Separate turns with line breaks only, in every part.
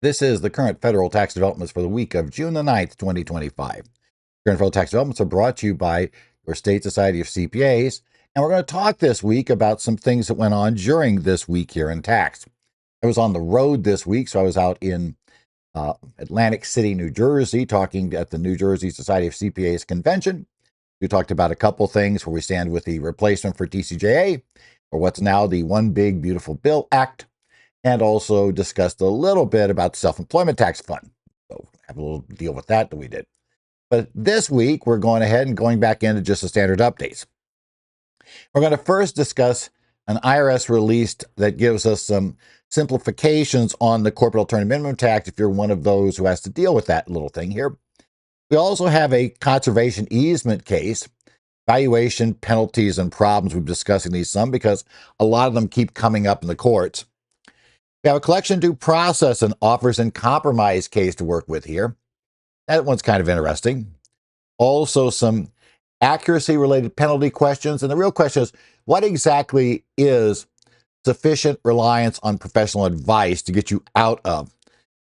This is the current federal tax developments for the week of June the 9th, 2025. Current federal tax developments are brought to you by your state society of CPAs, and we're going to talk this week about some things that went on during this week here in tax. I was on the road this week, so I was out in Atlantic City, New Jersey, talking at the New Jersey Society of CPAs convention. We talked about a couple things where we stand with the replacement for TCJA, or what's now the One Big Beautiful Bill Act, and also discussed a little bit about the self-employment tax fund. So have a little deal with that we did. But this week, we're going ahead and going back into just the standard updates. We're going to first discuss an IRS release that gives us some simplifications on the corporate alternative minimum tax if you're one of those who has to deal with that little thing here. We also have a conservation easement case, valuation, penalties, and problems. We've been discussing these some because a lot of them keep coming up in the courts. We have a collection due process and offers and compromise case to work with here. That one's kind of interesting. Also, some accuracy-related penalty questions. And the real question is, what exactly is sufficient reliance on professional advice to get you out of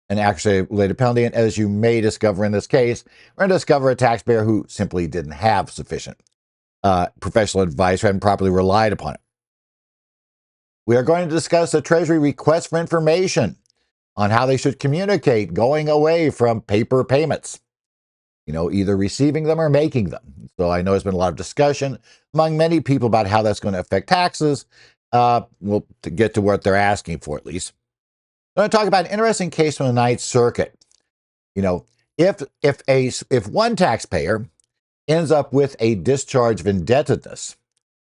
an accuracy-related penalty? And as you may discover in this case, we're going to discover a taxpayer who simply didn't have sufficient professional advice or hadn't properly relied upon it. We are going to discuss the Treasury request for information on how they should communicate going away from paper payments, either receiving them or making them. So I know there's been a lot of discussion among many people about how that's going to affect taxes. We'll get to what they're asking for, at least. I'm going to talk about an interesting case from the Ninth Circuit. If one taxpayer ends up with a discharge of indebtedness,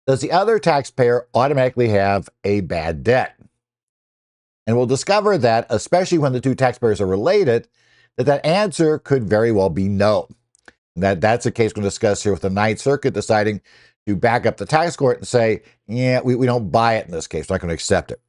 does the other taxpayer automatically have a bad debt? And we'll discover that, especially when the two taxpayers are related, that answer could very well be no. That's a case we're going to discuss here with the Ninth Circuit deciding to back up the tax court and say, yeah, we don't buy it in this case. We're not going to accept it.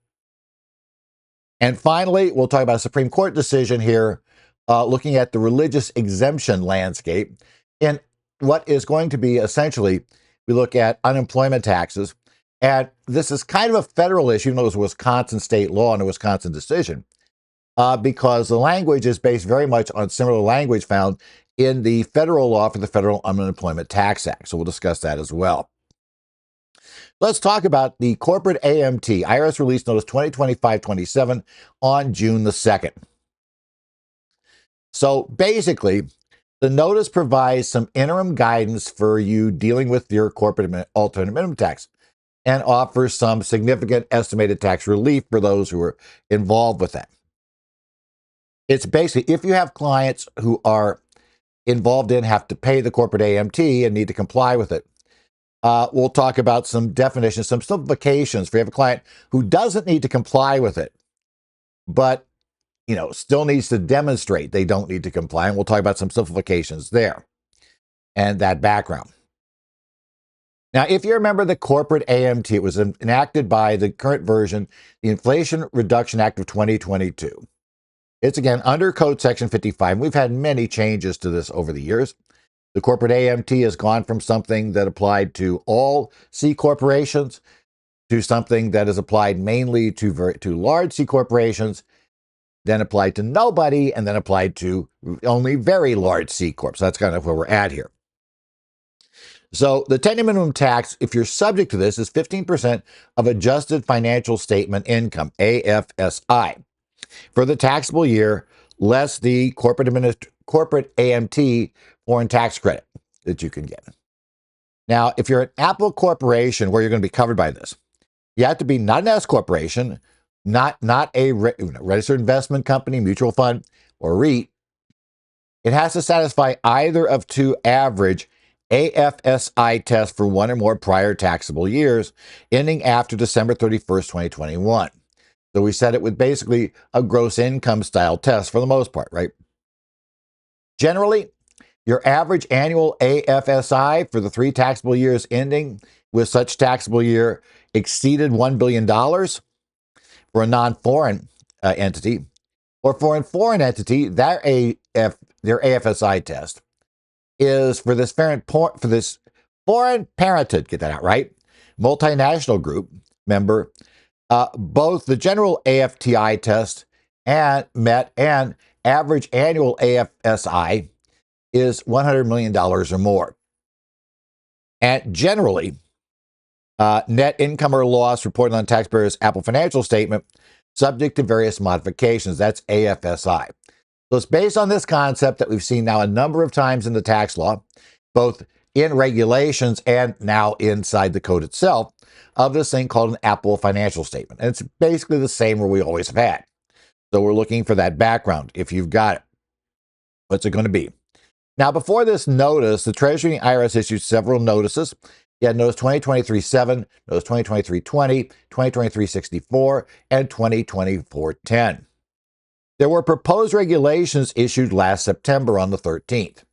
And finally, we'll talk about a Supreme Court decision here, looking at the religious exemption landscape and what is going to be essentially, we look at unemployment taxes. And this is kind of a federal issue, even though it was a Wisconsin state law and a Wisconsin decision, because the language is based very much on similar language found in the federal law for the Federal Unemployment Tax Act. So we'll discuss that as well. Let's talk about the corporate AMT, IRS Release Notice 2025-27 on June the 2nd. So basically, the notice provides some interim guidance for you dealing with your corporate alternative minimum tax and offers some significant estimated tax relief for those who are involved with that. It's basically, if you have clients who are involved in, have to pay the corporate AMT and need to comply with it, we'll talk about some definitions, some simplifications. If you have a client who doesn't need to comply with it, but still needs to demonstrate they don't need to comply, and we'll talk about some simplifications there and that background. Now, if you remember the corporate AMT, it was enacted by the current version, the Inflation Reduction Act of 2022. It's, again, under Code Section 55. We've had many changes to this over the years. The corporate AMT has gone from something that applied to all C corporations to something that is applied mainly to large C corporations, then applied to nobody, and then applied to only very large C corps. So that's kind of where we're at here. So the 10-year minimum tax, if you're subject to this, is 15% of adjusted financial statement income, AFSI, for the taxable year, less the corporate AMT foreign tax credit that you can get. Now, if you're an Apple corporation where you're going to be covered by this, you have to be not an S corporation, not a registered investment company, mutual fund, or REIT. It has to satisfy either of two average AFSI tests for one or more prior taxable years, ending after December 31st, 2021. So we set it with basically a gross income style test for the most part, right? Generally, your average annual AFSI for the 3 taxable years ending with such taxable year exceeded $1 billion for a non-foreign entity, or for a foreign entity, their AFSI test is for this foreign parented, get that out right, multinational group member. Both the general AFTI test and average annual AFSI is $100 million or more. And generally, net income or loss reported on taxpayer's Apple financial statement, subject to various modifications. That's AFSI. So it's based on this concept that we've seen now a number of times in the tax law, both in regulations and now inside the code itself, of this thing called an Apple financial statement. And it's basically the same where we always have had. So we're looking for that background, if you've got it. What's it going to be? Now, before this notice, the Treasury and IRS issued several notices. You had Notice 2023-7, Notice 2023-20, 2023-64, and 2024-10. There were proposed regulations issued last September on the 13th.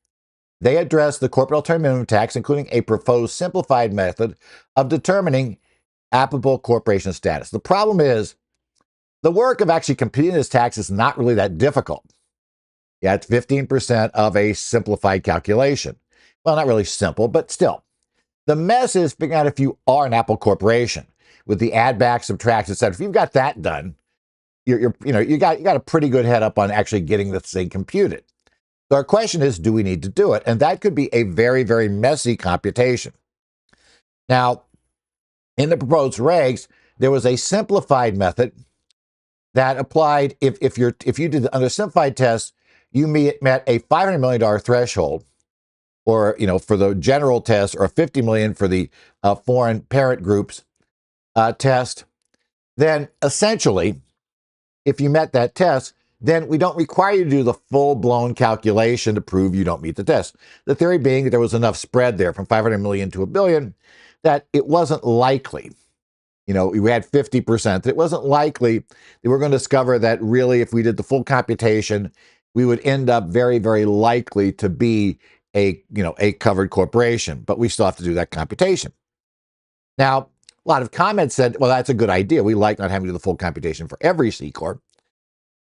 They addressed the corporate alternative minimum tax, including a proposed simplified method of determining applicable corporation status. The problem is, the work of actually computing this tax is not really that difficult. Yeah, it's 15% of a simplified calculation. Well, not really simple, but still. The mess is figuring out if you are an Apple corporation with the add back, subtract, etc. If you've got that done, you got a pretty good head up on actually getting this thing computed. So our question is, do we need to do it? And that could be a very, very messy computation. Now, in the proposed regs, there was a simplified method that applied if you did under simplified test, you met a $500 million threshold, or for the general test, or $50 million for the foreign parent groups test. Then essentially, if you met that test, then we don't require you to do the full-blown calculation to prove you don't meet the test. The theory being that there was enough spread there from 500 million to $1 billion that it wasn't likely. We had 50%. That it wasn't likely that we're going to discover that really, if we did the full computation, we would end up very, very likely to be a covered corporation. But we still have to do that computation. Now, a lot of comments said, well, that's a good idea. We like not having to do the full computation for every C Corp.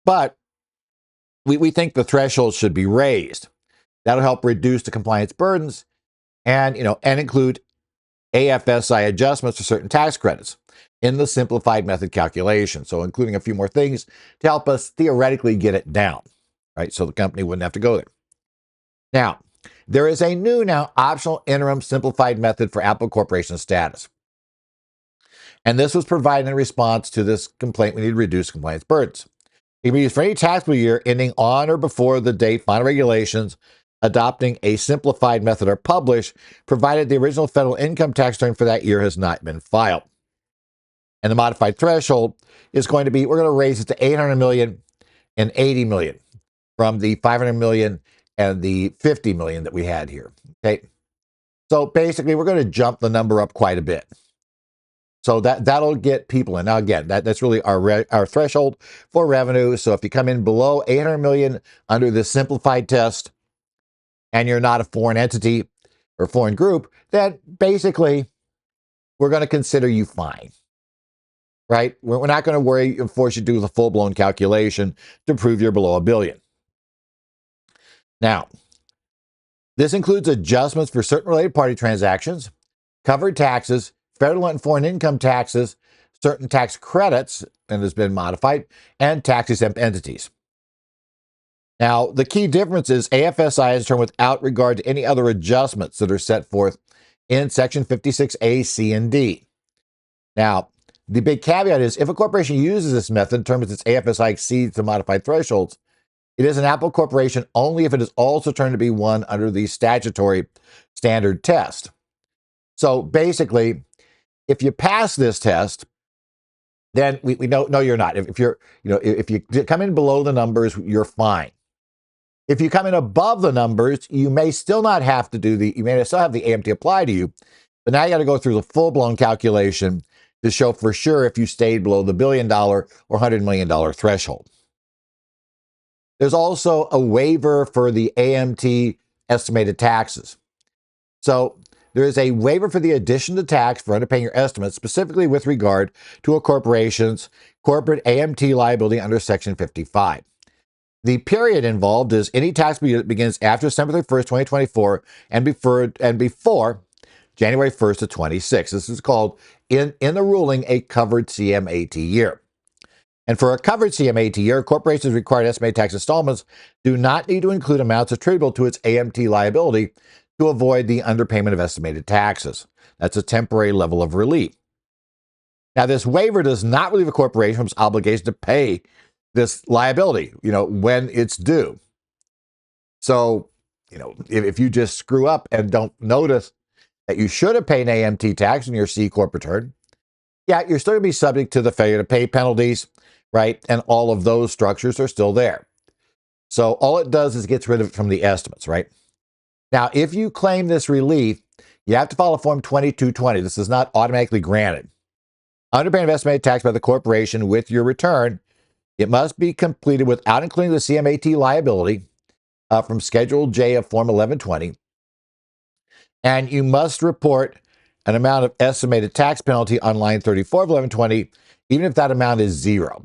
But we think the threshold should be raised. That'll help reduce the compliance burdens and include AFSI adjustments for certain tax credits in the simplified method calculation. So including a few more things to help us theoretically get it down, right? So the company wouldn't have to go there. Now, there is a new optional interim simplified method for Apple Corporation status. And this was provided in response to this complaint we need to reduce compliance burdens. It can be used for any taxable year ending on or before the date final regulations adopting a simplified method are published, provided the original federal income tax return for that year has not been filed. And the modified threshold is going to be, we're going to raise it to 800 million and 80 million from the 500 million and the 50 million that we had here. Okay. So basically, we're going to jump the number up quite a bit. So that'll get people in. Now, again, that's really our threshold for revenue. So if you come in below 800 million under the simplified test and you're not a foreign entity or foreign group, then basically we're going to consider you fine, right? We're not going to worry and force you to do the full-blown calculation to prove you're below $1 billion. Now, this includes adjustments for certain related party transactions, covered taxes, federal and foreign income taxes, certain tax credits, and has been modified, and tax-exempt entities. Now, the key difference is AFSI is determined without regard to any other adjustments that are set forth in Section 56A, C, and D. Now, the big caveat is if a corporation uses this method and determines its AFSI exceeds the modified thresholds, it is an Apple corporation only if it is also determined to be one under the statutory standard test. So basically, if you pass this test, then we know no, you're not. If you come in below the numbers, you're fine. If you come in above the numbers, you may still not have to you may still have the AMT apply to you, but now you got to go through the full-blown calculation to show for sure if you stayed below the $1 billion or $100 million threshold. There's also a waiver for the AMT estimated taxes. So there is a waiver for the addition to tax for underpaying your estimates, specifically with regard to a corporation's corporate AMT liability under Section 55. The period involved is any taxable year that begins after December 31st, 2024 and before January 1st of 26. This is called, in the ruling, a covered CAMT year. And for a covered CAMT year, corporations' required estimated tax installments do not need to include amounts attributable to its AMT liability to avoid the underpayment of estimated taxes. That's a temporary level of relief. Now, this waiver does not relieve a corporation from its obligation to pay this liability, when it's due. So, if you just screw up and don't notice that you should have paid an AMT tax in your C Corp return, yeah, you're still going to be subject to the failure to pay penalties, right? And all of those structures are still there. So all it does is gets rid of it from the estimates, right? Now, if you claim this relief, you have to file a Form 2220. This is not automatically granted. Underpayment of estimated tax by the corporation with your return, it must be completed without including the CAMT liability from Schedule J of Form 1120. And you must report an amount of estimated tax penalty on line 34 of 1120, even if that amount is zero.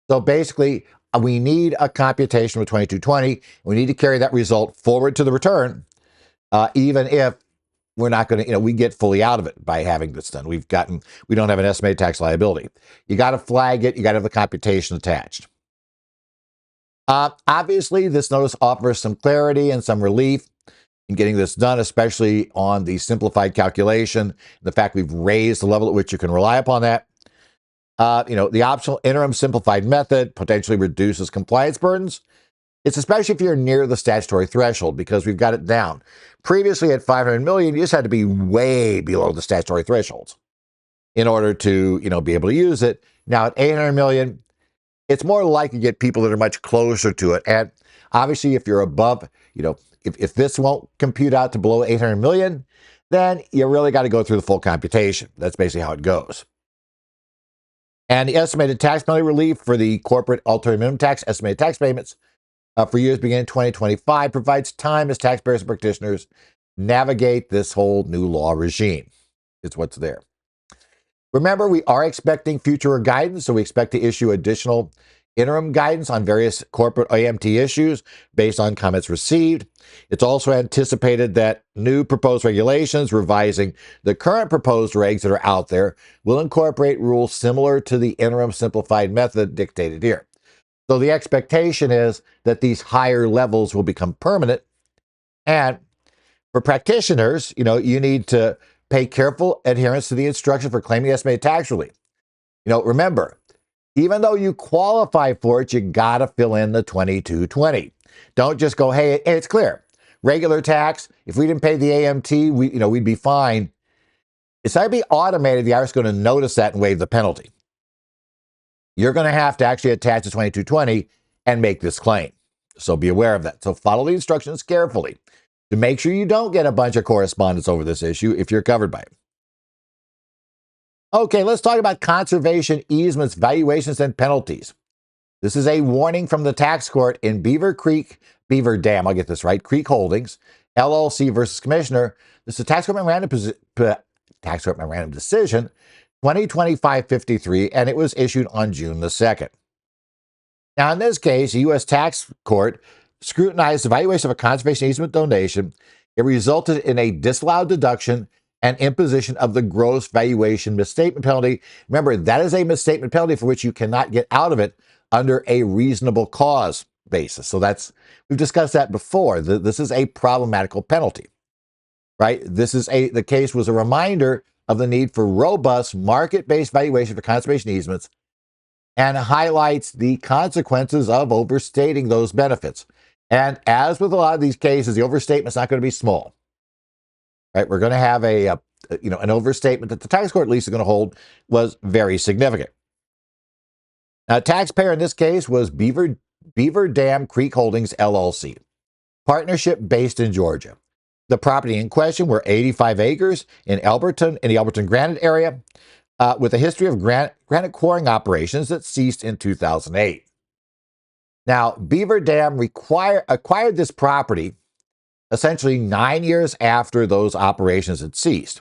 So basically, we need a computation with 2220. We need to carry that result forward to the return, even if we're not going to, we get fully out of it by having this done. We don't have an estimated tax liability. You got to flag it. You got to have the computation attached. Obviously, this notice offers some clarity and some relief in getting this done, especially on the simplified calculation. The fact we've raised the level at which you can rely upon that. The optional interim simplified method potentially reduces compliance burdens. It's especially if you're near the statutory threshold, because we've got it down. Previously at 500 million, you just had to be way below the statutory thresholds in order to, be able to use it. Now at 800 million, it's more likely to get people that are much closer to it. And obviously, if you're above, if this won't compute out to below 800 million, then you really got to go through the full computation. That's basically how it goes. And the estimated tax penalty relief for the corporate alternative minimum tax estimated tax payments for years beginning 2025 provides time as taxpayers and practitioners navigate this whole new law regime. It's what's there. Remember, we are expecting future guidance, so we expect to issue additional interim guidance on various corporate AMT issues based on comments received. It's also anticipated that new proposed regulations revising the current proposed regs that are out there will incorporate rules similar to the interim simplified method dictated here. So the expectation is that these higher levels will become permanent. And for practitioners, you need to pay careful adherence to the instructions for claiming estimated tax relief. Remember, even though you qualify for it, you got to fill in the 2220. Don't just go, hey, it's clear. Regular tax, if we didn't pay the AMT, we'd be fine. It's not going to be automated. The IRS is going to notice that and waive the penalty. You're going to have to actually attach the 2220 and make this claim. So be aware of that. So follow the instructions carefully to make sure you don't get a bunch of correspondence over this issue if you're covered by it. Okay, let's talk about conservation easements, valuations, and penalties. This is a warning from the tax court in Beaver Dam, I'll get this right, Creek Holdings, LLC versus Commissioner. This is a tax court memorandum decision, 2025-53, and it was issued on June the 2nd. Now, in this case, the U.S. tax court scrutinized the valuation of a conservation easement donation. It resulted in a disallowed deduction and imposition of the gross valuation misstatement penalty. Remember, that is a misstatement penalty for which you cannot get out of it under a reasonable cause basis. So we've discussed that before. This is a problematical penalty, right? The case was a reminder of the need for robust market-based valuation for conservation easements and highlights the consequences of overstating those benefits. And as with a lot of these cases, the overstatement's not going to be small. Right, we're going to have an overstatement that the tax court at least is going to hold was very significant. Now, a taxpayer in this case was Beaver Dam Creek Holdings LLC, partnership based in Georgia. The property in question were 85 acres in the Alberton Granite area, with a history of granite quarrying operations that ceased in 2008. Now, Beaver Dam acquired this property essentially 9 years after those operations had ceased.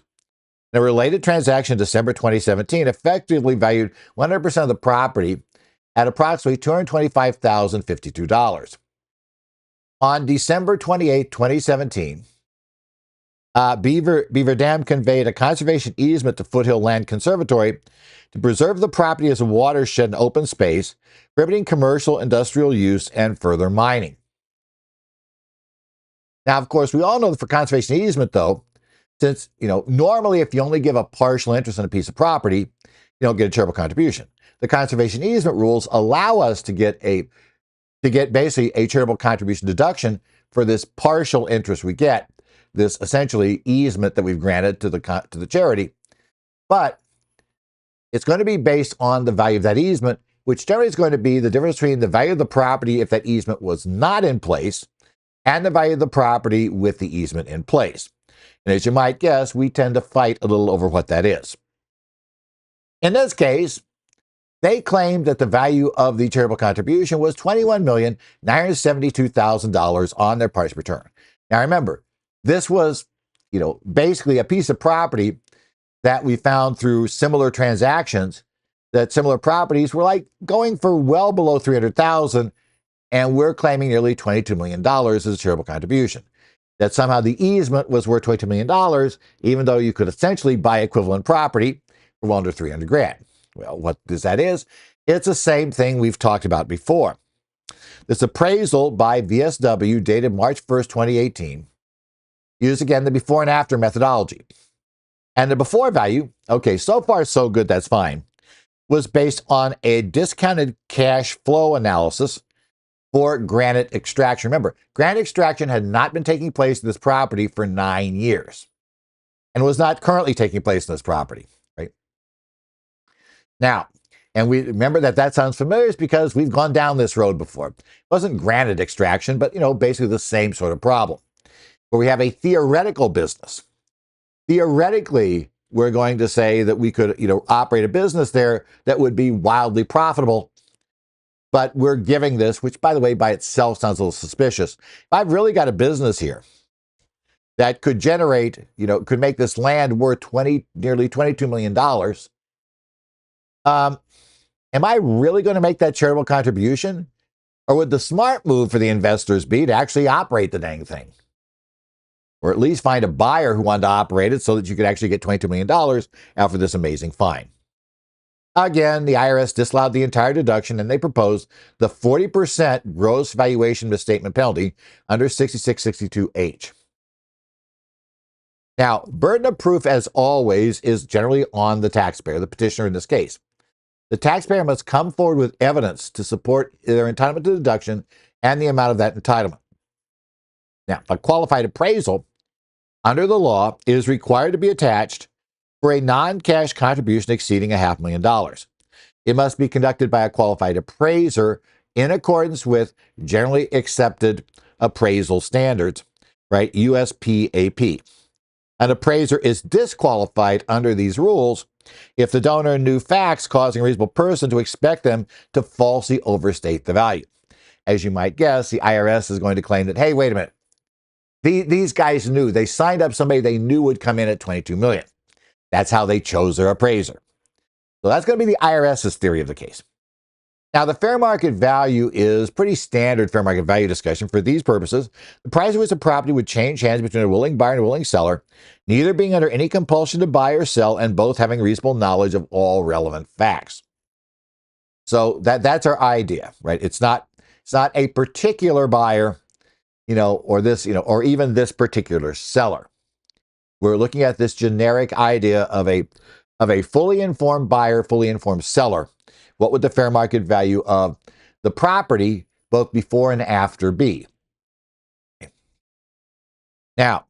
A related transaction in December 2017 effectively valued 100% of the property at approximately $225,052. On December 28, 2017, Beaver Dam conveyed a conservation easement to Foothill Land Conservatory to preserve the property as a watershed and open space, prohibiting commercial, industrial use, and further mining. Now, of course, we all know that for conservation easement, though, since, normally if you only give a partial interest in a piece of property, you don't get a charitable contribution. The conservation easement rules allow us to get basically a charitable contribution deduction for this partial interest we get, this essentially easement that we've granted to the charity. But it's going to be based on the value of that easement, which generally is going to be the difference between the value of the property if that easement was not in place and the value of the property with the easement in place. And as you might guess, we tend to fight a little over what that is. In this case, they claimed that the value of the charitable contribution was $21,972,000 on their partial return. Now remember, this was, basically a piece of property that we found through similar transactions, that similar properties were like going for well below $300,000, and we're claiming nearly $22 million as a charitable contribution. That somehow the easement was worth $22 million, even though you could essentially buy equivalent property for well under $300,000. Well, what that is, it's the same thing we've talked about before. This appraisal by VSW dated March 1st, 2018, used again the before and after methodology. And the before value, okay, so far so good, that's fine, was based on a discounted cash flow analysis for granite extraction. Remember, granite extraction had not been taking place in this property for 9 years and was not currently taking place in this property, right? Now, and we remember that sounds familiar because we've gone down this road before. It wasn't granite extraction, but, basically the same sort of problem where we have a theoretical business. Theoretically, we're going to say that we could, operate a business there that would be wildly profitable. But we're giving this, which, by the way, by itself sounds a little suspicious. If I've really got a business here that could generate, could make this land worth nearly $22 million, am I really going to make that charitable contribution? Or would the smart move for the investors be to actually operate the dang thing? Or at least find a buyer who wanted to operate it so that you could actually get $22 million out for this amazing fine. Again, the IRS disallowed the entire deduction, and they proposed the 40% gross valuation misstatement penalty under 6662H. Now, burden of proof, as always, is generally on the taxpayer, the petitioner in this case. The taxpayer must come forward with evidence to support their entitlement to deduction and the amount of that entitlement. Now, a qualified appraisal under the law is required to be attached for a non-cash contribution exceeding $500,000. It must be conducted by a qualified appraiser in accordance with generally accepted appraisal standards, right? USPAP. An appraiser is disqualified under these rules if the donor knew facts causing a reasonable person to expect them to falsely overstate the value. As you might guess, the IRS is going to claim that, hey, wait a minute. These guys knew. They signed up somebody they knew would come in at $22 million. That's how they chose their appraiser. So that's going to be the IRS's theory of the case. Now, the fair market value is pretty standard fair market value discussion. For these purposes, the price at which the property would change hands between a willing buyer and a willing seller, neither being under any compulsion to buy or sell, and both having reasonable knowledge of all relevant facts. So that's our idea, right? It's not a particular buyer, or even this particular seller. We're looking at this generic idea of a fully informed buyer, fully informed seller. What would the fair market value of the property, both before and after, be? Now,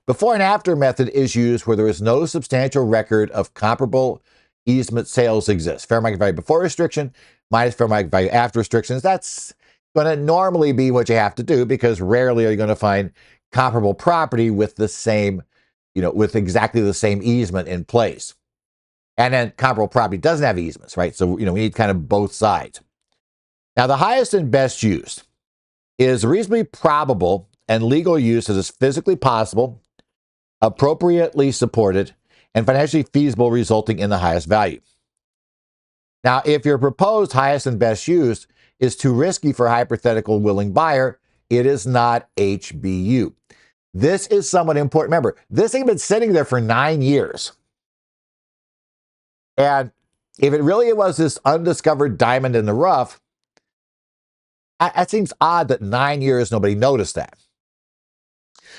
before and after method is used where there is no substantial record of comparable easement sales exists. Fair market value before restriction minus fair market value after restrictions. That's going to normally be what you have to do because rarely are you going to find comparable property with the same, with exactly the same easement in place. And then comparable property doesn't have easements, right? So, we need kind of both sides. Now, the highest and best use is reasonably probable and legal use as is physically possible, appropriately supported, and financially feasible, resulting in the highest value. Now, if your proposed highest and best use is too risky for a hypothetical willing buyer, it is not HBU. This is somewhat important. Remember, this thing has been sitting there for 9 years. And if it really was this undiscovered diamond in the rough, it seems odd that 9 years nobody noticed that.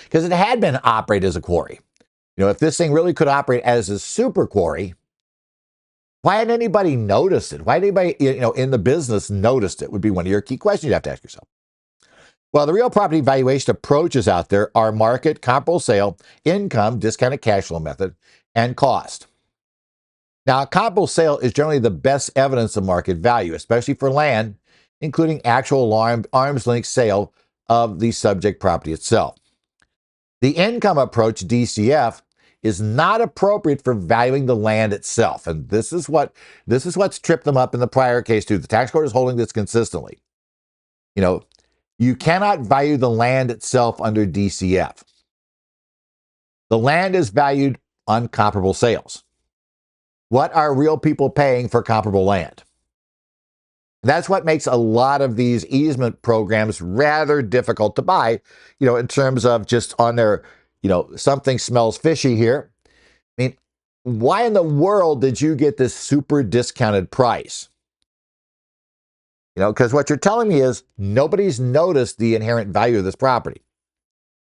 Because it had been operated as a quarry. If this thing really could operate as a super quarry, why hadn't anybody noticed it? Why had anybody in the business noticed it? Would be one of your key questions you have to ask yourself. Well, the real property valuation approaches out there are market, comparable sale, income, discounted cash flow method, and cost. Now, a comparable sale is generally the best evidence of market value, especially for land, including actual arm's length sale of the subject property itself. The income approach, DCF, is not appropriate for valuing the land itself. And this is what's tripped them up in the prior case too. The tax court is holding this consistently. You cannot value the land itself under DCF. The land is valued on comparable sales. What are real people paying for comparable land? That's what makes a lot of these easement programs rather difficult to buy, in terms of just on their, something smells fishy here. I mean, why in the world did you get this super discounted price? Because what you're telling me is nobody's noticed the inherent value of this property.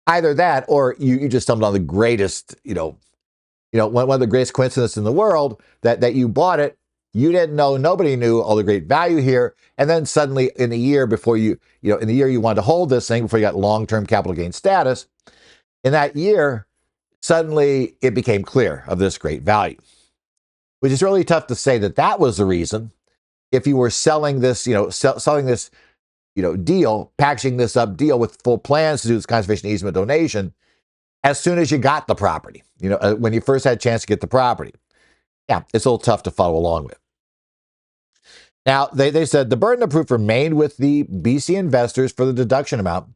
Either that, or you just stumbled on the greatest, one of the greatest coincidences in the world that you bought it. You didn't know, nobody knew all the great value here. And then suddenly in the year before in the year you wanted to hold this thing before you got long-term capital gain status, in that year, suddenly it became clear of this great value, which is really tough to say that was the reason. If you were selling this, selling this, deal, packaging this up deal with full plans to do this conservation easement donation as soon as you got the property, when you first had a chance to get the property. Yeah, it's a little tough to follow along with. Now, they said the burden of proof remained with the BC investors for the deduction amount,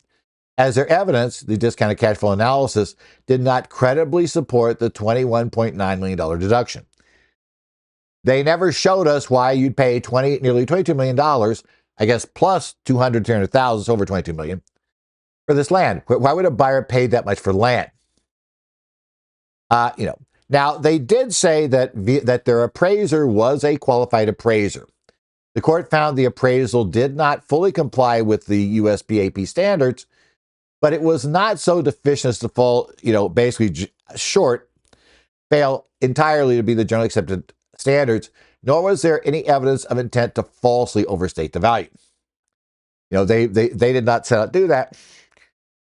as their evidence, the discounted cash flow analysis, did not credibly support the $21.9 million deduction. They never showed us why you'd pay nearly $22 million, I guess, plus 200, 300,000, so over $22 million, for this land. Why would a buyer pay that much for land? Now, they did say that their appraiser was a qualified appraiser. The court found the appraisal did not fully comply with the USBAP standards, but it was not so deficient as to fall, basically short, fail entirely to be the generally accepted standards, nor was there any evidence of intent to falsely overstate the value. They did not set out to do that.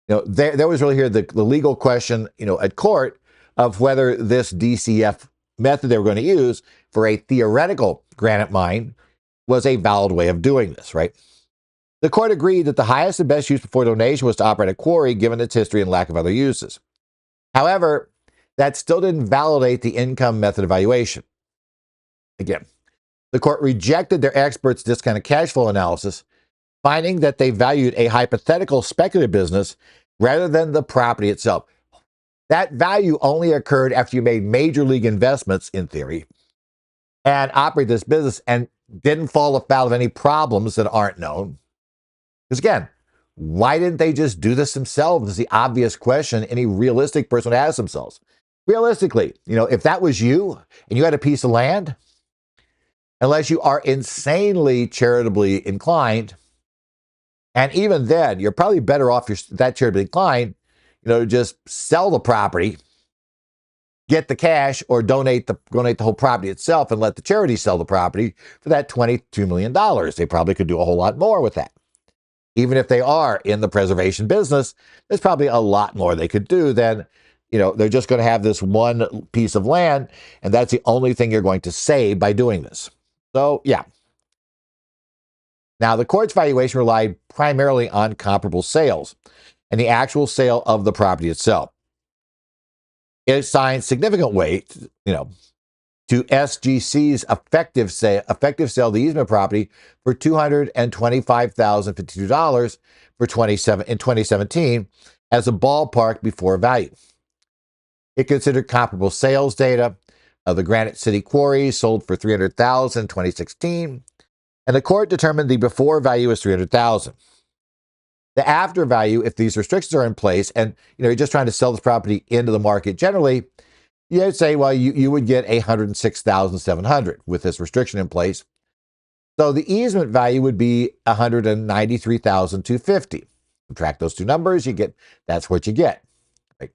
There was really here the legal question, at court of whether this DCF method they were going to use for a theoretical granite mine was a valid way of doing this, right? The court agreed that the highest and best use before donation was to operate a quarry, given its history and lack of other uses. However, that still didn't validate the income method evaluation. Again, the court rejected their experts' discounted cash flow analysis, finding that they valued a hypothetical speculative business rather than the property itself. That value only occurred after you made major league investments, in theory, and operate this business and didn't fall afoul of any problems that aren't known. Because again, why didn't they just do this themselves? Is the obvious question any realistic person would ask themselves. Realistically, if that was you and you had a piece of land, unless you are insanely charitably inclined, and even then, you're probably better off that charitably inclined, to just sell the property, get the cash, or donate the whole property itself and let the charity sell the property for that $22 million. They probably could do a whole lot more with that. Even if they are in the preservation business, there's probably a lot more they could do than, they're just going to have this one piece of land, and that's the only thing you're going to save by doing this. So, yeah. Now, the court's valuation relied primarily on comparable sales and the actual sale of the property itself. It assigned significant weight, to SGC's effective sale of the easement property for $225,052 in 2017 as a ballpark before value. It considered comparable sales data of the Granite City Quarry sold for $300,000 in 2016, and the court determined the before value was $300,000. The after value, if these restrictions are in place and you're just trying to sell this property into the market generally, you'd say, well, you would get $106,700 with this restriction in place. So the easement value would be $193,250. Subtract those two numbers, that's what you get. Right?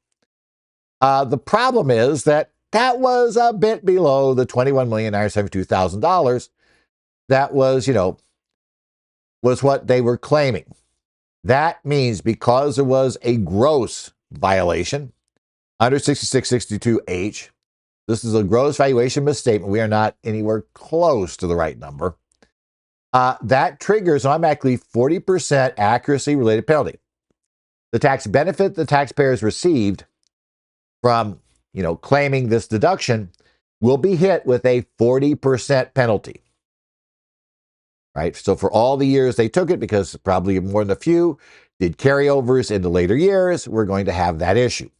The problem is that was a bit below the $21,972,000 that was what they were claiming. That means because there was a gross violation under 6662H, this is a gross valuation misstatement. We are not anywhere close to the right number. That triggers automatically 40% accuracy related penalty. The tax benefit the taxpayers received from, claiming this deduction will be hit with a 40% penalty. Right? So for all the years they took it, because probably more than a few did carryovers into later years, we're going to have that issue.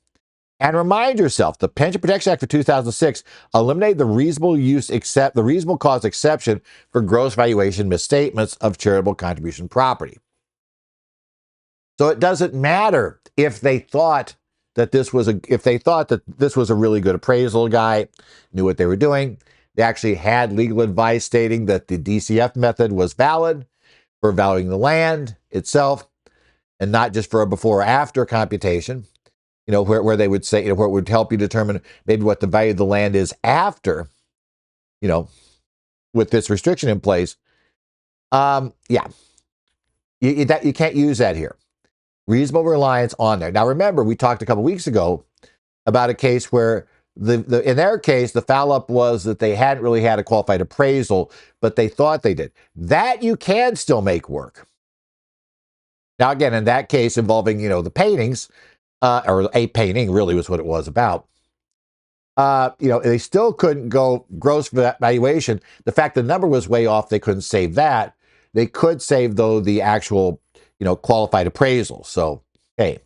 And remind yourself, the Pension Protection Act of 2006 eliminated the reasonable cause exception for gross valuation misstatements of charitable contribution property. So it doesn't matter if they thought that this was a really good appraisal guy, knew what they were doing. They actually had legal advice stating that the DCF method was valid for valuing the land itself and not just for a before or after computation, where they would say, where it would help you determine maybe what the value of the land is after, with this restriction in place. You can't use that here. Reasonable reliance on there. Now, remember, we talked a couple weeks ago about a case where in their case, the foul up was that they hadn't really had a qualified appraisal, but they thought they did. That you can still make work. Now, again, in that case involving, the paintings, or a painting really was what it was about. They still couldn't go gross for that valuation. The fact the number was way off, they couldn't save that. They could save, though, the actual, qualified appraisal. So, hey,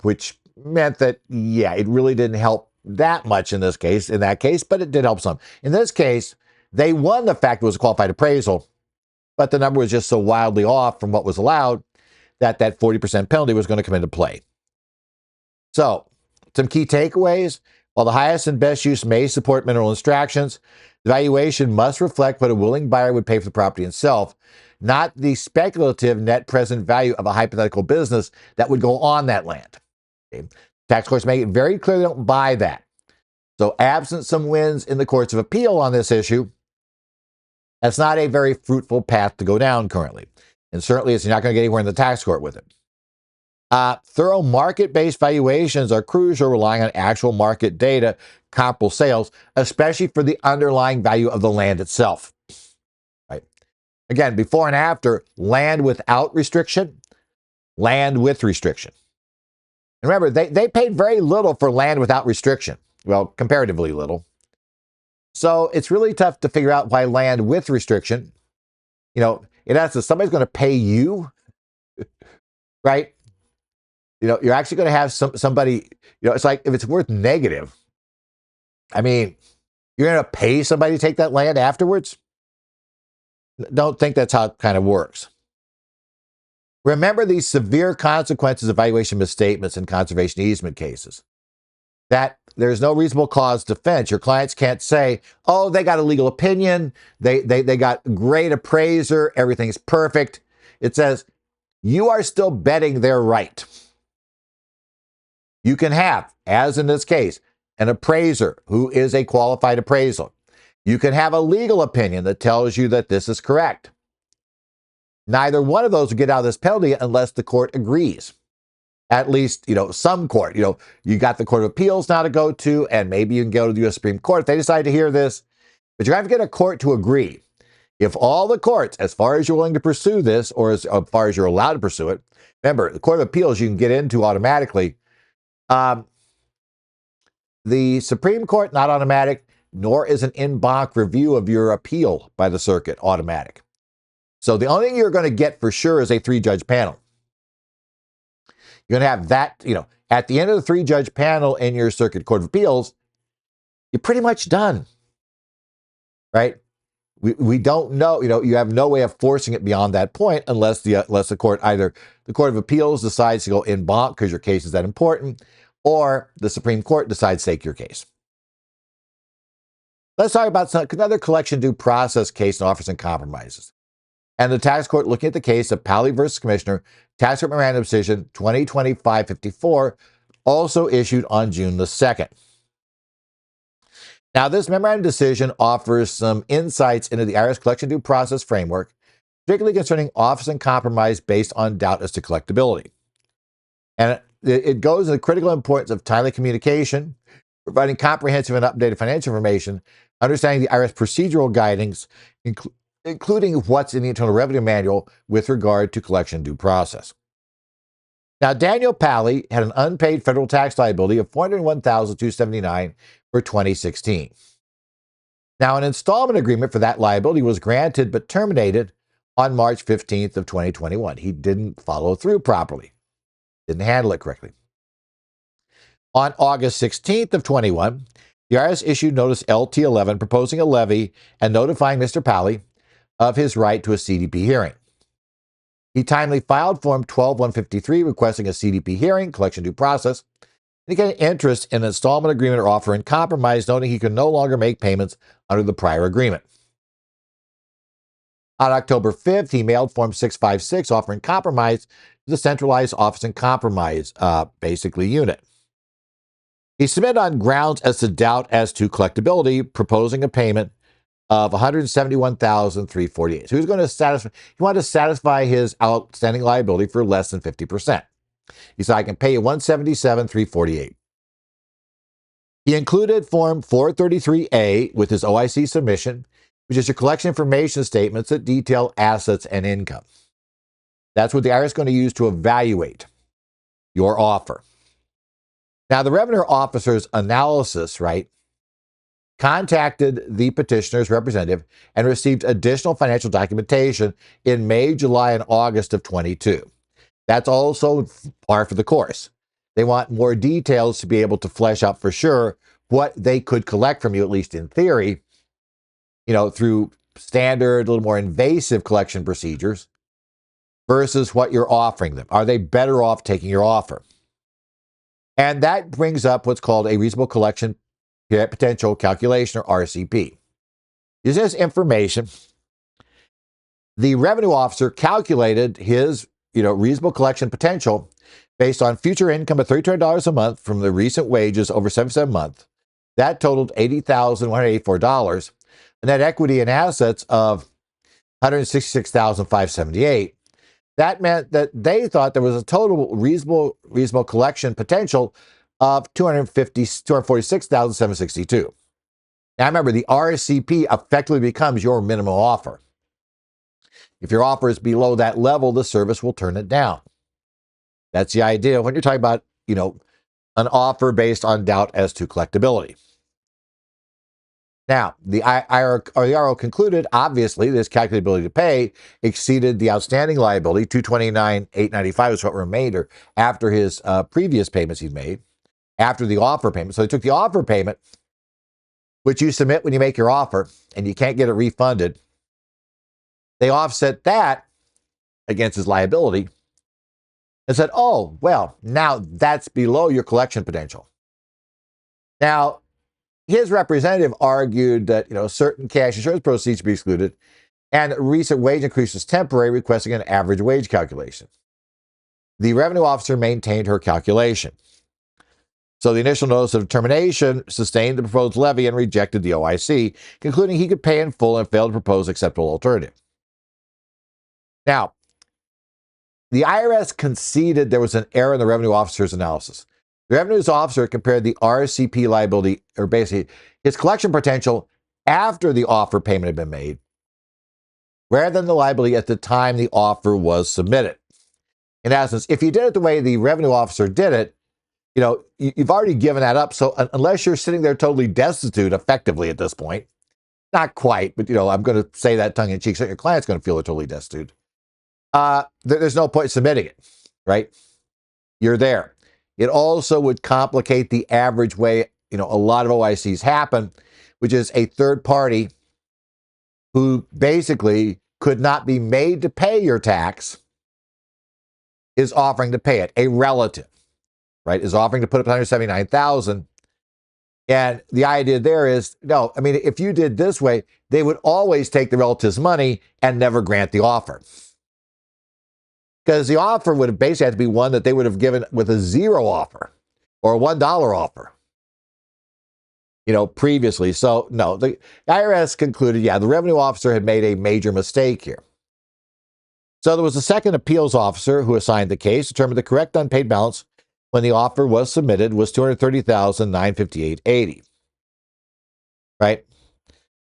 which meant that, it really didn't help that much in that case, but it did help some. In this case, they won the fact it was a qualified appraisal, but the number was just so wildly off from what was allowed that 40% penalty was going to come into play. So, some key takeaways. While the highest and best use may support mineral extractions, the valuation must reflect what a willing buyer would pay for the property itself, not the speculative net present value of a hypothetical business that would go on that land. Okay. Tax courts make it very clear they don't buy that. So absent some wins in the courts of appeal on this issue, that's not a very fruitful path to go down currently. And certainly you're not going to get anywhere in the tax court with it. Thorough market-based valuations are crucial, relying on actual market data, comparable sales, especially for the underlying value of the land itself. Right? Again, before and after, land without restriction, land with restriction. And remember, they paid very little for land without restriction. Well, comparatively little. So it's really tough to figure out why land with restriction, in essence, somebody's going to pay you, right? You're actually going to have somebody, it's like if it's worth negative, I mean, you're going to pay somebody to take that land afterwards? Don't think that's how it kind of works. Remember these severe consequences of valuation misstatements in conservation easement cases. That there's no reasonable cause defense. Your clients can't say, oh, they got a legal opinion, they got great appraiser, everything's perfect. It says, you are still betting they're right. You can have, as in this case, an appraiser who is a qualified appraiser. You can have a legal opinion that tells you that this is correct. Neither one of those will get out of this penalty unless the court agrees. At least, some court. You got the Court of Appeals now to go to, and maybe you can go to the U.S. Supreme Court if they decide to hear this. But you're going to have to get a court to agree. If all the courts, as far as you're willing to pursue this, or as far as you're allowed to pursue it, remember, the Court of Appeals you can get into automatically. The Supreme Court, not automatic, nor is an en banc review of your appeal by the circuit automatic. So the only thing you're going to get for sure is a 3-judge panel. You're going to have that, at the end of the 3-judge panel in your circuit court of appeals, you're pretty much done, right? We don't know, you have no way of forcing it beyond that point unless the court, either the Court of Appeals decides to go en banc because your case is that important, or the Supreme Court decides to take your case. Let's talk about another collection due process case and offers and compromises. And the tax court, looking at the case of Pally versus Commissioner, Tax Court Memorandum Decision 2025-54, also issued on June the 2nd. Now, this memorandum decision offers some insights into the IRS collection due process framework, particularly concerning offers and compromise based on doubt as to collectability. And it goes into the critical importance of timely communication, providing comprehensive and updated financial information, understanding the IRS procedural guidance, including what's in the Internal Revenue Manual with regard to collection due process. Now, Daniel Pally had an unpaid federal tax liability of $401,279 for 2016. Now, an installment agreement for that liability was granted but terminated on March 15th of 2021. He didn't follow through properly, didn't handle it correctly. On August 16th of 21, the IRS issued Notice LT11 proposing a levy and notifying Mr. Pally of his right to a CDP hearing. He timely filed Form 12-153 requesting a CDP hearing, collection due process, indicating interest in an installment agreement or offer in compromise, noting he could no longer make payments under the prior agreement. On October 5th, he mailed Form 656 offering compromise to the Centralized Office and Compromise, unit. He submitted on grounds as to doubt as to collectability, proposing a payment of $171,348. So he was going to satisfy, he wanted to satisfy his outstanding liability for less than 50%. He said, I can pay you $177,348. He included Form 433A with his OIC submission, which is your collection information statements that detail assets and income. That's what the IRS is going to use to evaluate your offer. Now, the revenue officer's analysis, contacted the petitioner's representative and received additional financial documentation in May, July, and August of 22. That's also par for the course. They want more details to be able to flesh out for sure what they could collect from you, at least in theory, through standard, a little more invasive collection procedures versus what you're offering them. Are they better off taking your offer? And that brings up what's called a reasonable collection potential calculation, or RCP. Using this information, the revenue officer calculated his reasonable collection potential based on future income of $300 a month from the recent wages over 77 months. That totaled $80,184, and net equity and assets of $166,578. That meant that they thought there was a total reasonable collection potential of $246,762. Now remember, the RCP effectively becomes your minimum offer. If your offer is below that level, the service will turn it down. That's the idea when you're talking about, an offer based on doubt as to collectability. Now, the RO concluded, obviously, this calculability to pay exceeded the outstanding liability. $229,895 is what remained after his previous payments he'd made, after the offer payment. So they took the offer payment, which you submit when you make your offer, and you can't get it refunded. They offset that against his liability and said, oh, well, now that's below your collection potential. Now, his representative argued that, certain cash insurance proceeds should be excluded, and recent wage increase was temporary, requesting an average wage calculation. The revenue officer maintained her calculation. So the initial notice of determination sustained the proposed levy and rejected the OIC, concluding he could pay in full and failed to propose acceptable alternative. Now, the IRS conceded there was an error in the revenue officer's analysis. The revenue officer compared the RCP liability, or basically his collection potential after the offer payment had been made, rather than the liability at the time the offer was submitted. In essence, if you did it the way the revenue officer did it, you've already given that up. So unless you're sitting there totally destitute effectively at this point, not quite, but I'm going to say that tongue in cheek, so your client's going to feel they're totally destitute. There's no point submitting it, right? You're there. It also would complicate the average way, a lot of OICs happen, which is a third party who basically could not be made to pay your tax is offering to pay it. A relative, right, is offering to put up $179,000. And the idea there is, no, I mean, if you did this way, they would always take the relative's money and never grant the offer. Because the offer would have basically had to be one that they would have given with a zero offer or a $1 offer, previously. So, no, the IRS concluded, the revenue officer had made a major mistake here. So there was a second appeals officer who assigned the case, determined the correct unpaid balance when the offer was submitted was $230,958.80. Right?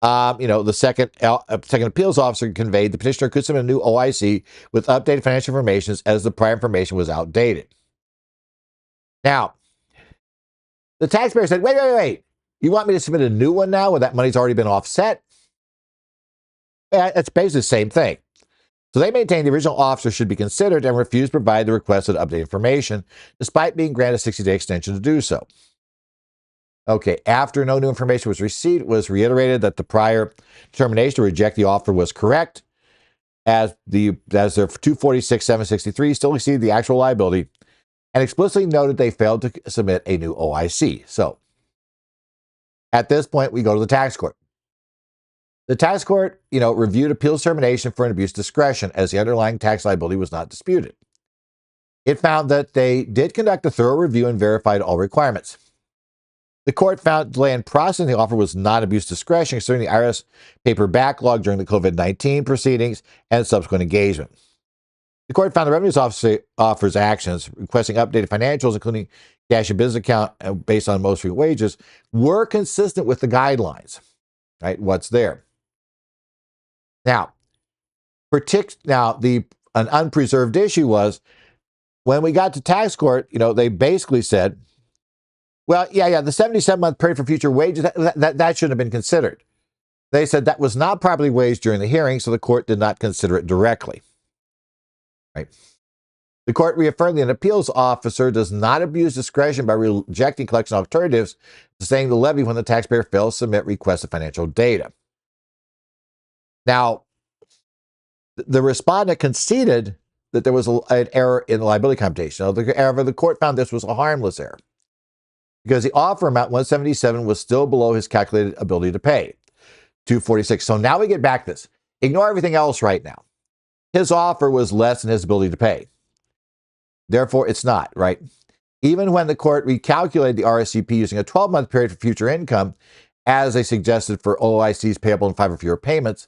The second appeals officer conveyed the petitioner could submit a new OIC with updated financial information as the prior information was outdated. Now, the taxpayer said, wait. You want me to submit a new one now where that money's already been offset? Yeah, it's basically the same thing. So they maintained the original officer should be considered and refused to provide the requested updated information, despite being granted a 60-day extension to do so. Okay, after no new information was received, it was reiterated that the prior determination to reject the offer was correct, as their 246,763 still exceeded the actual liability, and explicitly noted they failed to submit a new OIC. So, at this point, we go to the tax court. The tax court, reviewed appeals termination for an abuse of discretion, as the underlying tax liability was not disputed. It found that they did conduct a thorough review and verified all requirements. The court found delay in processing the offer was not abuse of discretion, considering the IRS paper backlog during the COVID-19 proceedings and subsequent engagement. The court found the revenues officer's actions, requesting updated financials, including cash and business account based on most recent wages, were consistent with the guidelines. Right? What's there? Now, an unpreserved issue was when we got to tax court, they basically said, well, the 77-month period for future wages, that shouldn't have been considered. They said that was not properly raised during the hearing, so the court did not consider it directly. Right? The court reaffirmed that an appeals officer does not abuse discretion by rejecting collection alternatives, sustaining the levy when the taxpayer fails to submit requested financial data. Now, the respondent conceded that there was an error in the liability computation. However, the court found this was a harmless error because the offer amount, 177, was still below his calculated ability to pay, 246. So now we get back to this. Ignore everything else right now. His offer was less than his ability to pay. Therefore, it's not, right? Even when the court recalculated the RSCP using a 12-month period for future income, as they suggested for OICs payable in 5 or fewer payments,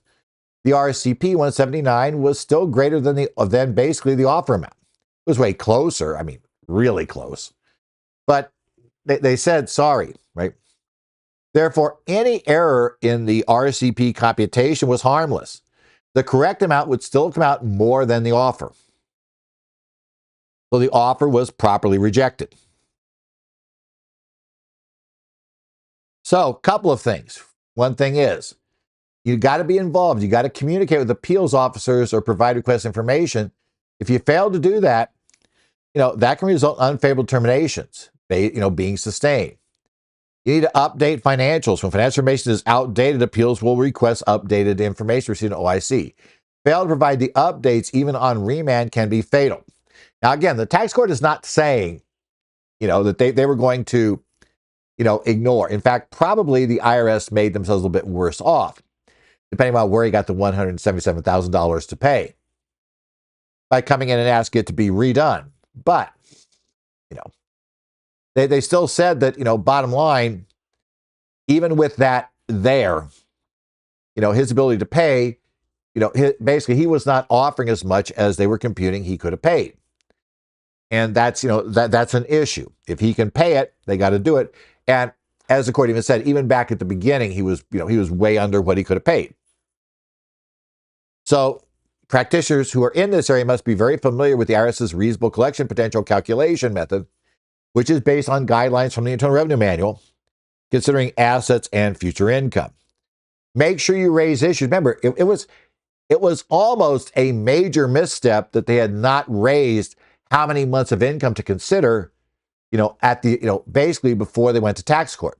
the RSCP 179 was still greater than basically the offer amount. It was way closer. I mean, really close. But they said sorry, right? Therefore, any error in the RSCP computation was harmless. The correct amount would still come out more than the offer. So the offer was properly rejected. So, a couple of things. One thing is, you got to be involved. You got to communicate with appeals officers or provide request information. If you fail to do that, that can result in unfavorable terminations, being sustained. You need to update financials. When financial information is outdated, appeals will request updated information received in OIC. Fail to provide the updates, even on remand, can be fatal. Now, again, the tax court is not saying, that they were going to, ignore. In fact, probably the IRS made themselves a little bit worse off, depending on where he got the $177,000 to pay, by coming in and asking it to be redone. But, they still said that, bottom line, even with that there, his ability to pay, basically he was not offering as much as they were computing he could have paid. And that's, that's an issue. If he can pay it, they got to do it. And as the court even said, even back at the beginning, he was way under what he could have paid. So practitioners who are in this area must be very familiar with the IRS's reasonable collection potential calculation method, which is based on guidelines from the Internal Revenue Manual, considering assets and future income. Make sure you raise issues. Remember, it was almost a major misstep that they had not raised how many months of income to consider, basically before they went to tax court.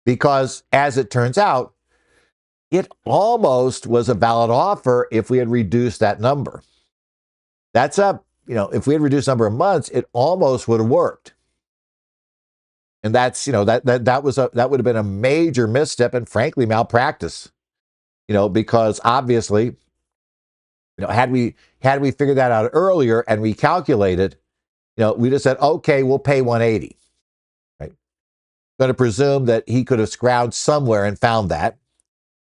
Because as it turns out, it almost was a valid offer if we had reduced that number. That's if we had reduced the number of months, it almost would have worked. And that's, that would have been a major misstep and frankly malpractice, because obviously, had we figured that out earlier and recalculated, we just said, okay, we'll pay 180. Right? Going to presume that he could have scrounged somewhere and found that.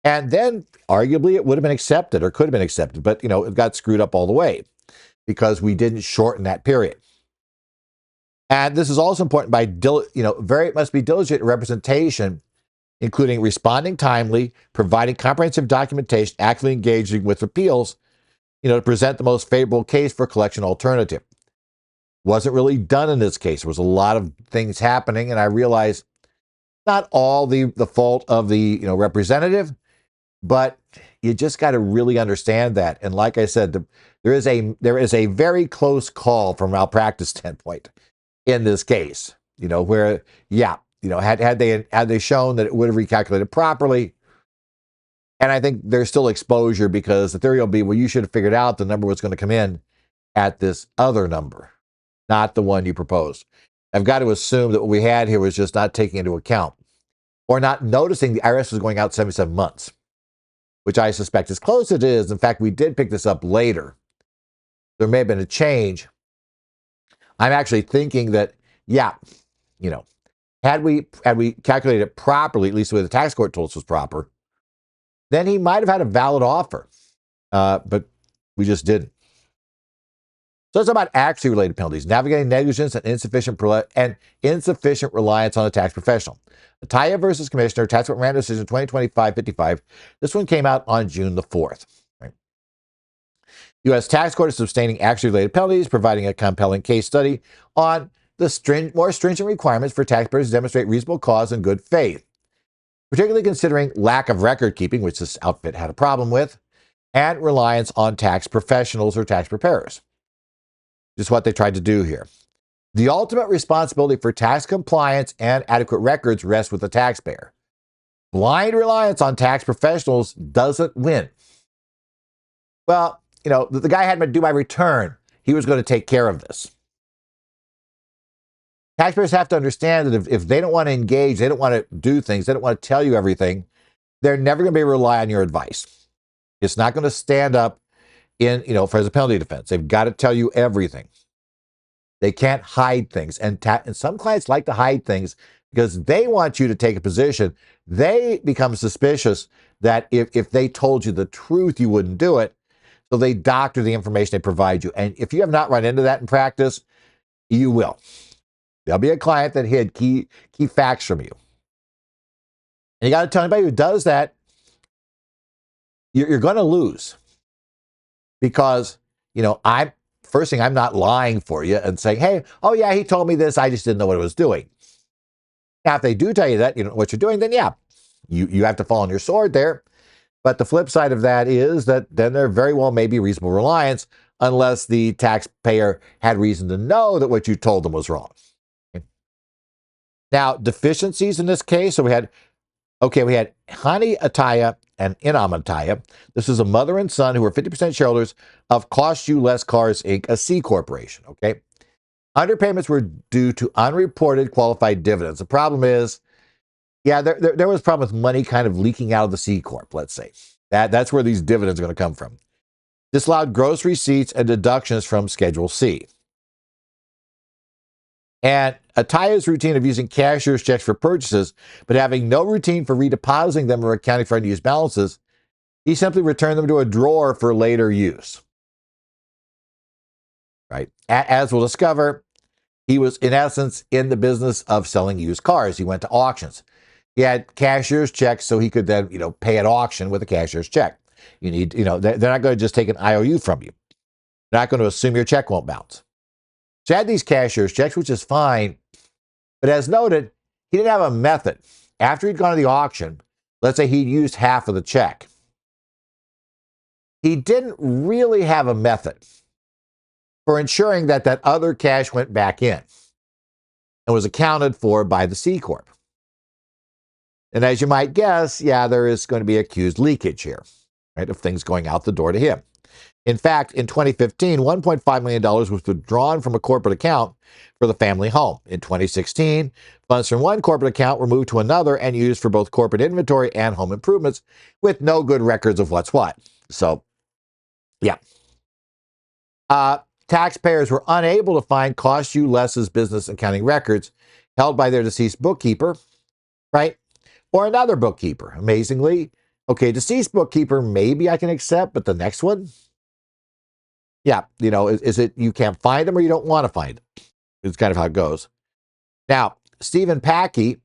And then arguably it would have been accepted or could have been accepted, but it got screwed up all the way because we didn't shorten that period. And this is also important must be diligent representation, including responding timely, providing comprehensive documentation, actively engaging with appeals, to present the most favorable case for collection alternative. Wasn't really done in this case. There was a lot of things happening, and I realized not all the fault of the representative, but you just got to really understand that. And like I said, there is a very close call from malpractice standpoint in this case. Where had they shown that it would have recalculated properly. And I think there's still exposure because the theory will be, well, you should have figured out the number was going to come in at this other number, not the one you proposed. I've got to assume that what we had here was just not taking into account or not noticing the IRS was going out 77 months, which I suspect is close as it is. In fact, we did pick this up later. There may have been a change. I'm actually thinking that, had we calculated it properly, at least the way the tax court told us was proper, then he might have had a valid offer, but we just didn't. So it's about actually related penalties, navigating negligence and insufficient reliance on a tax professional. Ataya versus Commissioner, Tax Court Random Decision 2025-55. This one came out on June the 4th. Right? U.S. Tax Court is sustaining actually related penalties, providing a compelling case study on the more stringent requirements for taxpayers to demonstrate reasonable cause and good faith, particularly considering lack of record keeping, which this outfit had a problem with, and reliance on tax professionals or tax preparers. Just what they tried to do here. The ultimate responsibility for tax compliance and adequate records rests with the taxpayer. Blind reliance on tax professionals doesn't win. Well, the guy had me do my return. He was going to take care of this. Taxpayers have to understand that if they don't want to engage, they don't want to do things, they don't want to tell you everything, they're never going to be able to rely on your advice. It's not going to stand up for as a penalty defense. They've got to tell you everything. They can't hide things. And some clients like to hide things because they want you to take a position. They become suspicious that if they told you the truth, you wouldn't do it. So they doctor the information they provide you. And if you have not run into that in practice, you will. There'll be a client that hid key facts from you. And you got to tell anybody who does that, you're going to lose. Because, I'm not lying for you and saying, hey, oh yeah, he told me this, I just didn't know what I was doing. Now, if they do tell you that, what you're doing, then yeah, you have to fall on your sword there. But the flip side of that is that then there very well may be reasonable reliance unless the taxpayer had reason to know that what you told them was wrong. Okay. Now, deficiencies in this case, so we had Hani Ataya and Inam Ataya. This is a mother and son who were 50% shareholders of Cost You Less Cars, Inc., a C corporation, okay? Underpayments were due to unreported qualified dividends. The problem is, there was a problem with money kind of leaking out of the C Corp, let's say. That's where these dividends are going to come from. Disallowed gross receipts and deductions from Schedule C. And Ataya's routine of using cashier's checks for purchases, but having no routine for redepositing them or accounting for unused balances, he simply returned them to a drawer for later use. Right? As we'll discover, he was, in essence, in the business of selling used cars. He went to auctions. He had cashier's checks so he could then, pay at auction with a cashier's check. You need, they're not going to just take an IOU from you. They're not going to assume your check won't bounce. So he had these cashier's checks, which is fine. But as noted, he didn't have a method. After he'd gone to the auction, let's say he'd used half of the check. He didn't really have a method for ensuring that that other cash went back in and was accounted for by the C Corp. And as you might guess, yeah, there is going to be accused leakage here, right, of things going out the door to him. In fact, in 2015, $1.5 million was withdrawn from a corporate account for the family home. In 2016, funds from one corporate account were moved to another and used for both corporate inventory and home improvements with no good records of what's what. So, yeah. Taxpayers were unable to find Cost You Less's business accounting records held by their deceased bookkeeper, right? Or another bookkeeper. Amazingly, okay, deceased bookkeeper, maybe I can accept, but the next one? Yeah, is it you can't find them or you don't want to find them? It's kind of how it goes. Now, Stephen Packey,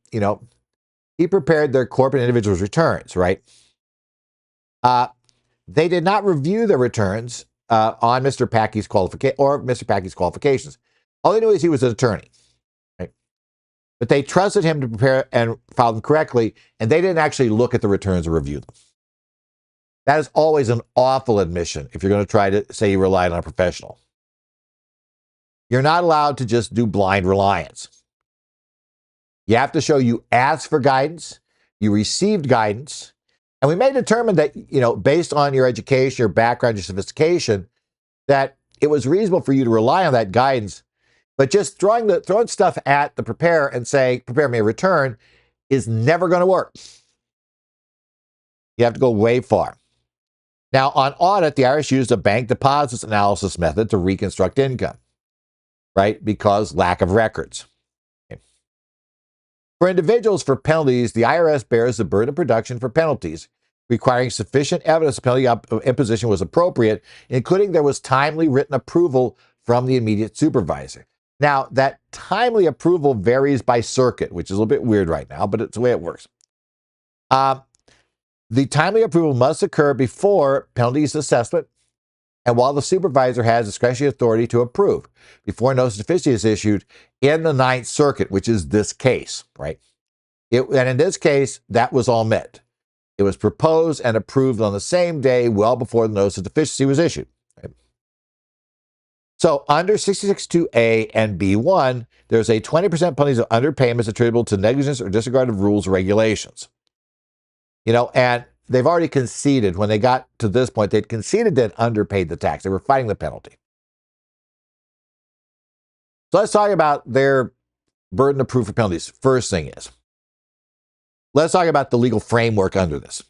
he prepared their corporate individuals' returns, right? They did not review their returns on Mr. Packey's qualifications. All they knew is he was an attorney, right? But they trusted him to prepare and file them correctly, and they didn't actually look at the returns or review them. That is always an awful admission if you're going to try to say you relied on a professional. You're not allowed to just do blind reliance. You have to show you asked for guidance, you received guidance, and we may determine that, based on your education, your background, your sophistication, that it was reasonable for you to rely on that guidance. But just throwing stuff at the preparer and saying, prepare me a return, is never going to work. You have to go way far. Now, on audit, the IRS used a bank deposits analysis method to reconstruct income, right? Because lack of records. Okay. For individuals, for penalties, the IRS bears the burden of production for penalties, requiring sufficient evidence the penalty imposition was appropriate, including there was timely written approval from the immediate supervisor. Now, that timely approval varies by circuit, which is a little bit weird right now, but it's the way it works. The timely approval must occur before penalties assessment and while the supervisor has discretionary authority to approve, before notice of deficiency is issued in the Ninth Circuit, which is this case, right? And in this case, that was all met. It was proposed and approved on the same day, well before the notice of deficiency was issued. Right? So under 66(2)A and B1, there's a 20% penalty of underpayments attributable to negligence or disregard of rules or regulations. And they've already conceded, when they got to this point, they'd conceded that underpaid the tax. They were fighting the penalty. So let's talk about their burden of proof for penalties. First thing is, let's talk about the legal framework under this.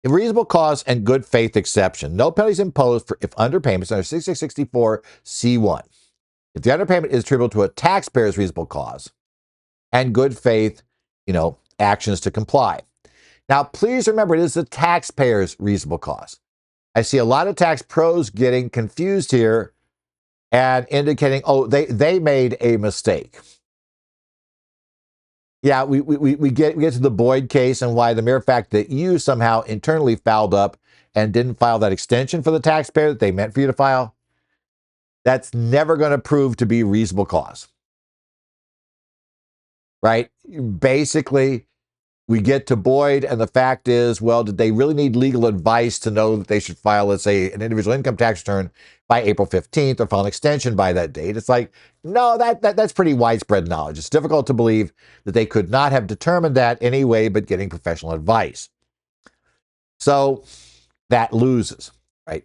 In reasonable cause and good faith exception, no penalties imposed if underpayments under 6664C1. If the underpayment is attributable to a taxpayer's reasonable cause and good faith, actions to comply. Now, please remember, it is the taxpayer's reasonable cause. I see a lot of tax pros getting confused here and indicating, they made a mistake. Yeah, we get to the Boyd case and why the mere fact that you somehow internally fouled up and didn't file that extension for the taxpayer that they meant for you to file, that's never going to prove to be reasonable cause. Right? Basically, we get to Boyd, and the fact is, well, did they really need legal advice to know that they should file, let's say, an individual income tax return by April 15th or file an extension by that date? It's like, no, that's pretty widespread knowledge. It's difficult to believe that they could not have determined that anyway, but getting professional advice. So that loses, right?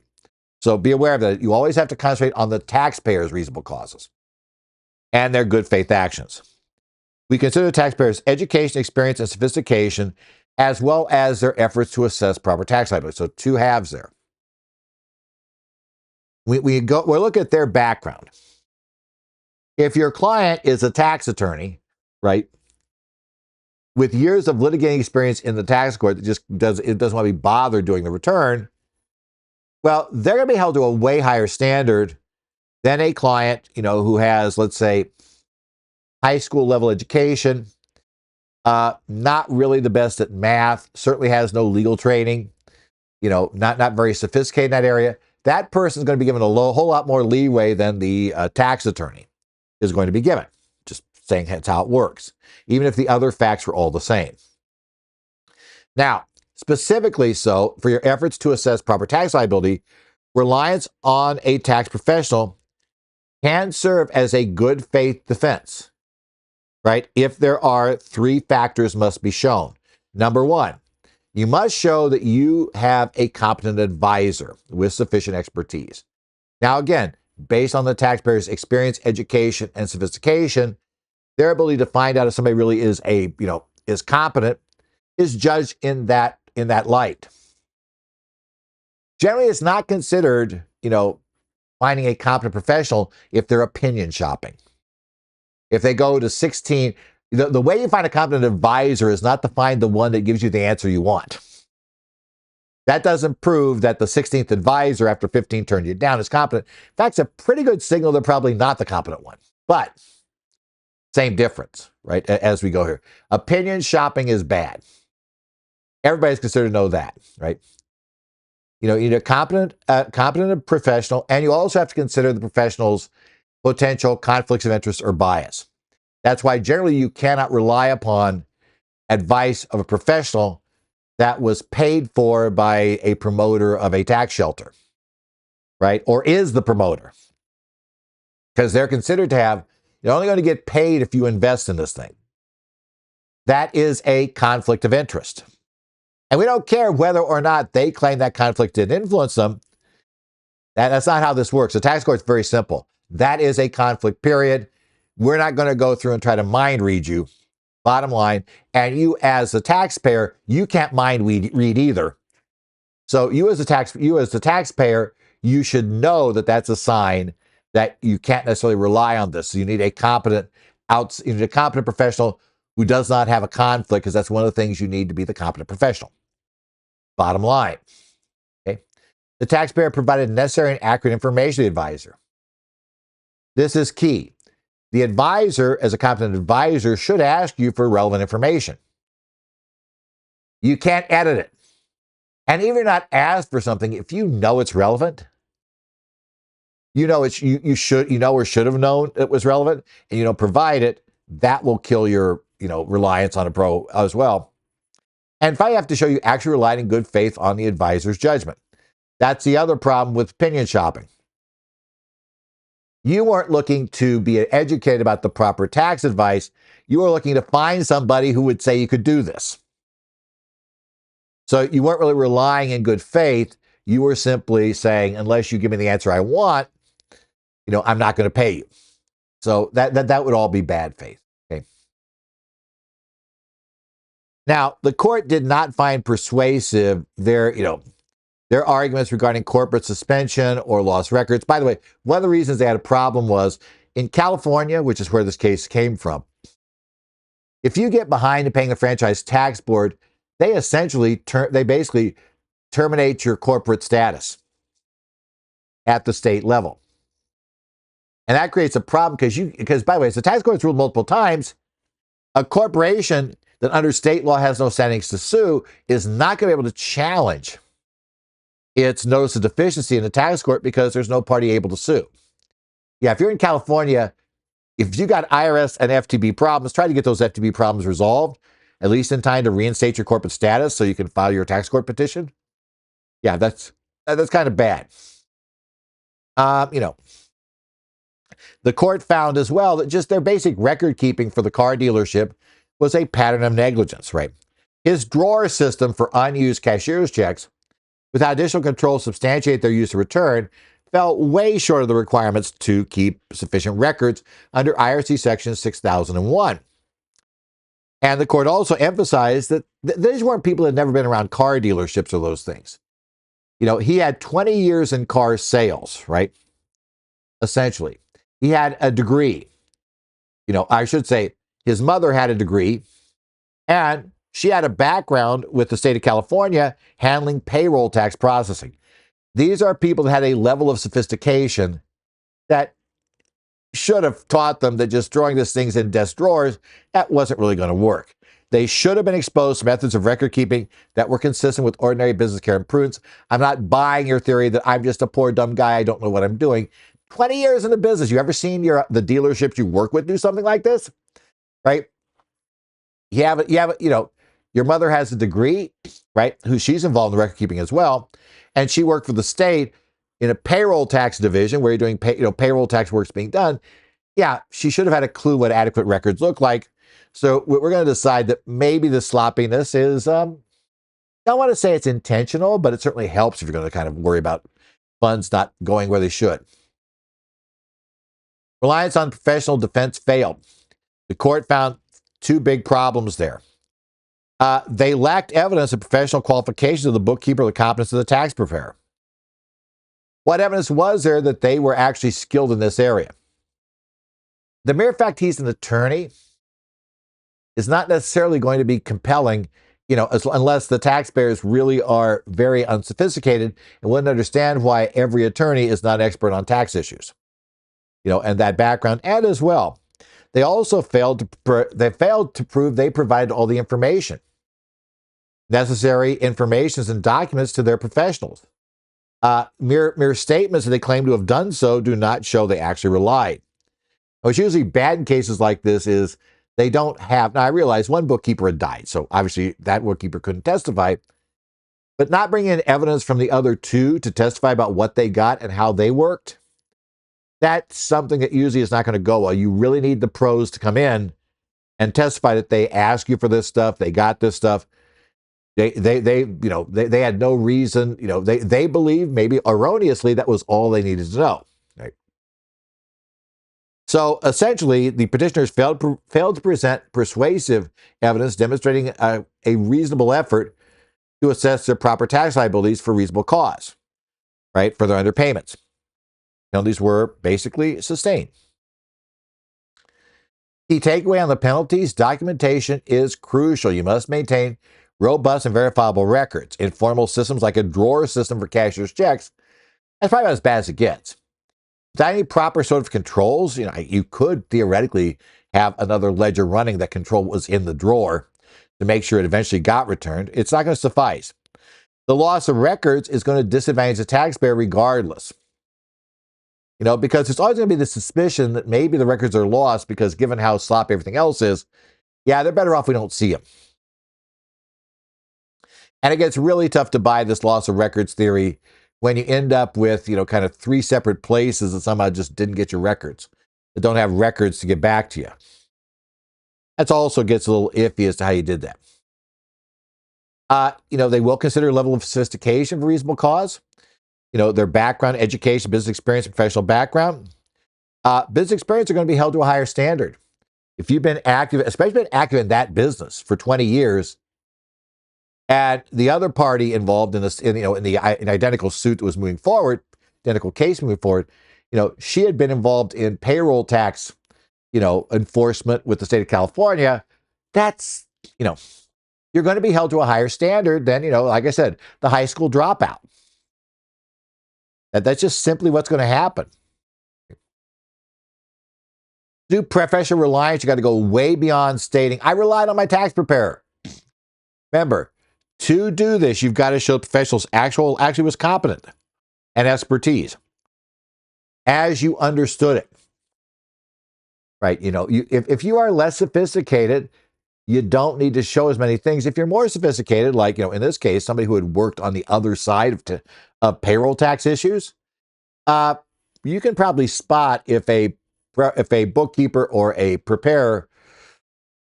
So be aware of that. You always have to concentrate on the taxpayer's reasonable causes and their good faith actions. We consider the taxpayer's education, experience, and sophistication, as well as their efforts to assess proper tax liability. So two halves there. We're looking at their background. If your client is a tax attorney, right, with years of litigating experience in the tax court that doesn't want to be bothered doing the return, well, they're going to be held to a way higher standard than a client, who has, let's say, high school level education, not really the best at math, certainly has no legal training, not very sophisticated in that area. That person is going to be given a whole lot more leeway than the tax attorney is going to be given. Just saying that's how it works, even if the other facts were all the same. Now, specifically so, for your efforts to assess proper tax liability, reliance on a tax professional can serve as a good faith defense. right? If there are three factors must be shown. Number one, you must show that you have a competent advisor with sufficient expertise. Now, again, based on the taxpayer's experience, education, and sophistication, their ability to find out if somebody really is is competent is judged in that light. Generally, it's not considered, finding a competent professional if they're opinion shopping. If they go to 16, the way you find a competent advisor is not to find the one that gives you the answer you want. That doesn't prove that the 16th advisor after 15 turned you down is competent. In fact, it's a pretty good signal they're probably not the competent one. But same difference, right? As we go here. Opinion shopping is bad. Everybody's considered to know that, right? You need a competent professional, and you also have to consider the professional's potential conflicts of interest or bias. That's why generally you cannot rely upon advice of a professional that was paid for by a promoter of a tax shelter, right? Or is the promoter. Because they're considered to have, you're only going to get paid if you invest in this thing. That is a conflict of interest. And we don't care whether or not they claim that conflict didn't influence them. That's not how this works. The tax court's very simple. That is a conflict, period. We're not going to go through and try to mind read you, bottom line. And you as the taxpayer, you can't mind read either. So you as the taxpayer, you should know that that's a sign that you can't necessarily rely on this. So you need a competent professional who does not have a conflict, because that's one of the things you need to be the competent professional. Bottom line. Okay. The taxpayer provided necessary and accurate information to the advisor. This is key. The advisor, as a competent advisor, should ask you for relevant information. You can't edit it. And even if you're not asked for something, if you know it's relevant, you should have known it was relevant, and you don't provide it, that will kill your, reliance on a pro as well. And if I have to show you actually relied in good faith on the advisor's judgment. That's the other problem with opinion shopping. You weren't looking to be educated about the proper tax advice. You were looking to find somebody who would say you could do this. So you weren't really relying in good faith. You were simply saying, unless you give me the answer I want, I'm not going to pay you. So that would all be bad faith. Okay. Now, the court did not find persuasive their arguments regarding corporate suspension or lost records. By the way, one of the reasons they had a problem was in California, which is where this case came from. If you get behind in paying the franchise tax board, they basically terminate your corporate status at the state level. And that creates a problem because by the way, as the tax court has ruled multiple times, a corporation that under state law has no standings to sue is not going to be able to challenge its notice of deficiency in the tax court because there's no party able to sue. Yeah, if you're in California, if you got IRS and FTB problems, try to get those FTB problems resolved, at least in time to reinstate your corporate status so you can file your tax court petition. Yeah, that's kind of bad. The court found as well that just their basic record keeping for the car dealership was a pattern of negligence, right? His drawer system for unused cashier's checks, without additional control to substantiate their use of return, fell way short of the requirements to keep sufficient records under IRC Section 6001. And the court also emphasized that these weren't people that had never been around car dealerships or those things. He had 20 years in car sales, right? Essentially. He had a degree. I should say his mother had a degree, and she had a background with the state of California handling payroll tax processing. These are people that had a level of sophistication that should have taught them that just throwing these things in desk drawers, that wasn't really going to work. They should have been exposed to methods of record keeping that were consistent with ordinary business care and prudence. I'm not buying your theory that I'm just a poor dumb guy, I don't know what I'm doing. 20 years in the business. You ever seen the dealerships you work with do something like this? Right? Your mother has a degree, right? She's involved in record keeping as well. And she worked for the state in a payroll tax division where you're doing payroll tax work's being done. Yeah, she should have had a clue what adequate records look like. So we're going to decide that maybe the sloppiness is, I don't want to say it's intentional, but it certainly helps if you're going to kind of worry about funds not going where they should. Reliance on professional defense failed. The court found two big problems there. They lacked evidence of professional qualifications of the bookkeeper or the competence of the tax preparer. What evidence was there that they were actually skilled in this area? The mere fact he's an attorney is not necessarily going to be compelling, unless the taxpayers really are very unsophisticated and wouldn't understand why every attorney is not an expert on tax issues. And that background, and as well, they also failed to prove they provided all the information, necessary informations and documents to their professionals. Mere statements that they claim to have done so do not show they actually relied. What's usually bad in cases like this is they don't have. Now, I realize one bookkeeper had died, so obviously that bookkeeper couldn't testify. But not bringing in evidence from the other two to testify about what they got and how they worked, that's something that usually is not going to go well. You really need the pros to come in and testify that they asked you for this stuff, they got this stuff. They had no reason. They believed, maybe erroneously, that was all they needed to know. Right? So essentially, the petitioners failed to present persuasive evidence demonstrating a reasonable effort to assess their proper tax liabilities for reasonable cause, right, for their underpayments. Penalties were basically sustained. Key takeaway on the penalties: documentation is crucial. You must maintain robust and verifiable records. Informal systems like a drawer system for cashier's checks, that's probably about as bad as it gets. Without any proper sort of controls, you could theoretically have another ledger running that control was in the drawer to make sure it eventually got returned. It's not going to suffice. The loss of records is going to disadvantage the taxpayer regardless. Because there's always going to be the suspicion that maybe the records are lost because given how sloppy everything else is, they're better off we don't see them. And it gets really tough to buy this loss of records theory when you end up with, kind of three separate places that somehow just didn't get your records, that don't have records to get back to you. That also gets a little iffy as to how you did that. They will consider a level of sophistication for reasonable cause. Their background, education, business experience, professional background. Business experience are going to be held to a higher standard. If you've been active, especially been active in that business for 20 years, and the other party involved in this, in the identical suit that was moving forward, identical case moving forward, she had been involved in payroll tax, enforcement with the state of California. That's, you're going to be held to a higher standard than, like I said, the high school dropout. That's just simply what's going to happen. To do professional reliance, you got to go way beyond stating, I relied on my tax preparer. Remember, to do this, you've got to show the professionals actually was competent and expertise as you understood it. Right? If you are less sophisticated, you don't need to show as many things. If you're more sophisticated, like, in this case, somebody who had worked on the other side of payroll tax issues, you can probably spot if a bookkeeper or a preparer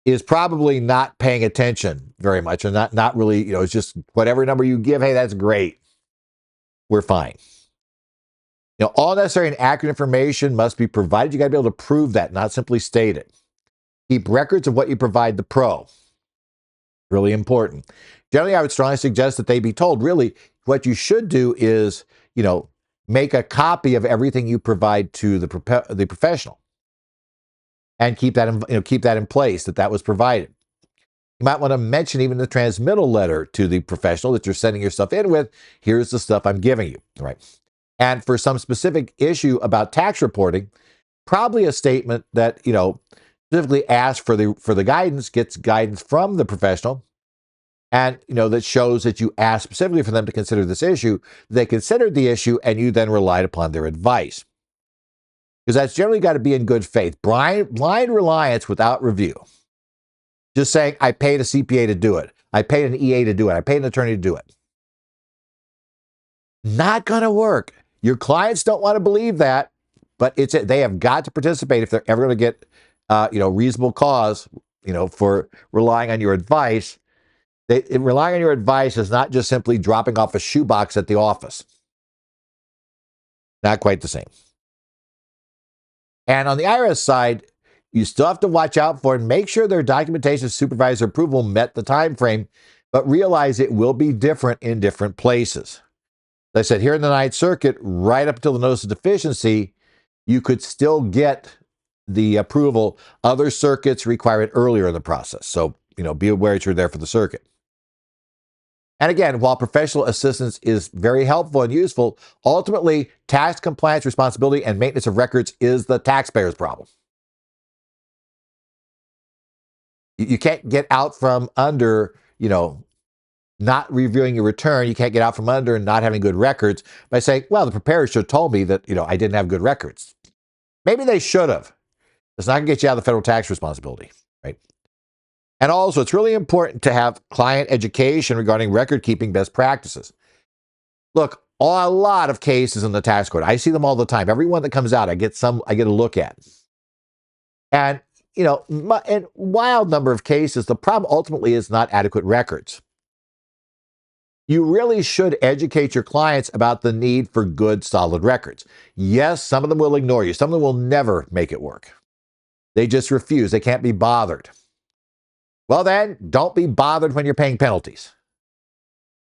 is probably not paying attention very much, and not really, it's just whatever number you give, hey, that's great. We're fine. All necessary and accurate information must be provided. You got to be able to prove that, not simply state it. Keep records of what you provide the pro. Really important. Generally, I would strongly suggest that they be told, really, what you should do is, make a copy of everything you provide to the professional, and keep that in place, that was provided. You might want to mention even the transmittal letter to the professional that you're sending your stuff in with. Here's the stuff I'm giving you, right? And for some specific issue about tax reporting, probably a statement that, specifically asks for the guidance, gets guidance from the professional, and, that shows that you asked specifically for them to consider this issue. They considered the issue, and you then relied upon their advice. Because that's generally got to be in good faith. Blind reliance without review. Just saying, I paid a CPA to do it. I paid an EA to do it. I paid an attorney to do it. Not going to work. Your clients don't want to believe that, but they have got to participate if they're ever going to get, reasonable cause for relying on your advice. Relying on your advice is not just simply dropping off a shoebox at the office. Not quite the same. And on the IRS side, you still have to watch out for and make sure their documentation supervisor approval met the time frame, but realize it will be different in different places. As I said, here in the Ninth Circuit, right up until the notice of deficiency, you could still get the approval. Other circuits require it earlier in the process. So, be aware that you're there for the circuit. And again, while professional assistance is very helpful and useful, ultimately, tax compliance responsibility and maintenance of records is the taxpayer's problem. You can't get out from under, not reviewing your return. You can't get out from under not having good records by saying, well, the preparer should have told me that, I didn't have good records. Maybe they should have. It's not going to get you out of the federal tax responsibility, right? And also, it's really important to have client education regarding record-keeping best practices. Look, a lot of cases in the tax court, I see them all the time. Every one that comes out, I get a look at. And, in wild number of cases, the problem ultimately is not adequate records. You really should educate your clients about the need for good, solid records. Yes, some of them will ignore you. Some of them will never make it work. They just refuse. They can't be bothered. Well, then, don't be bothered when you're paying penalties,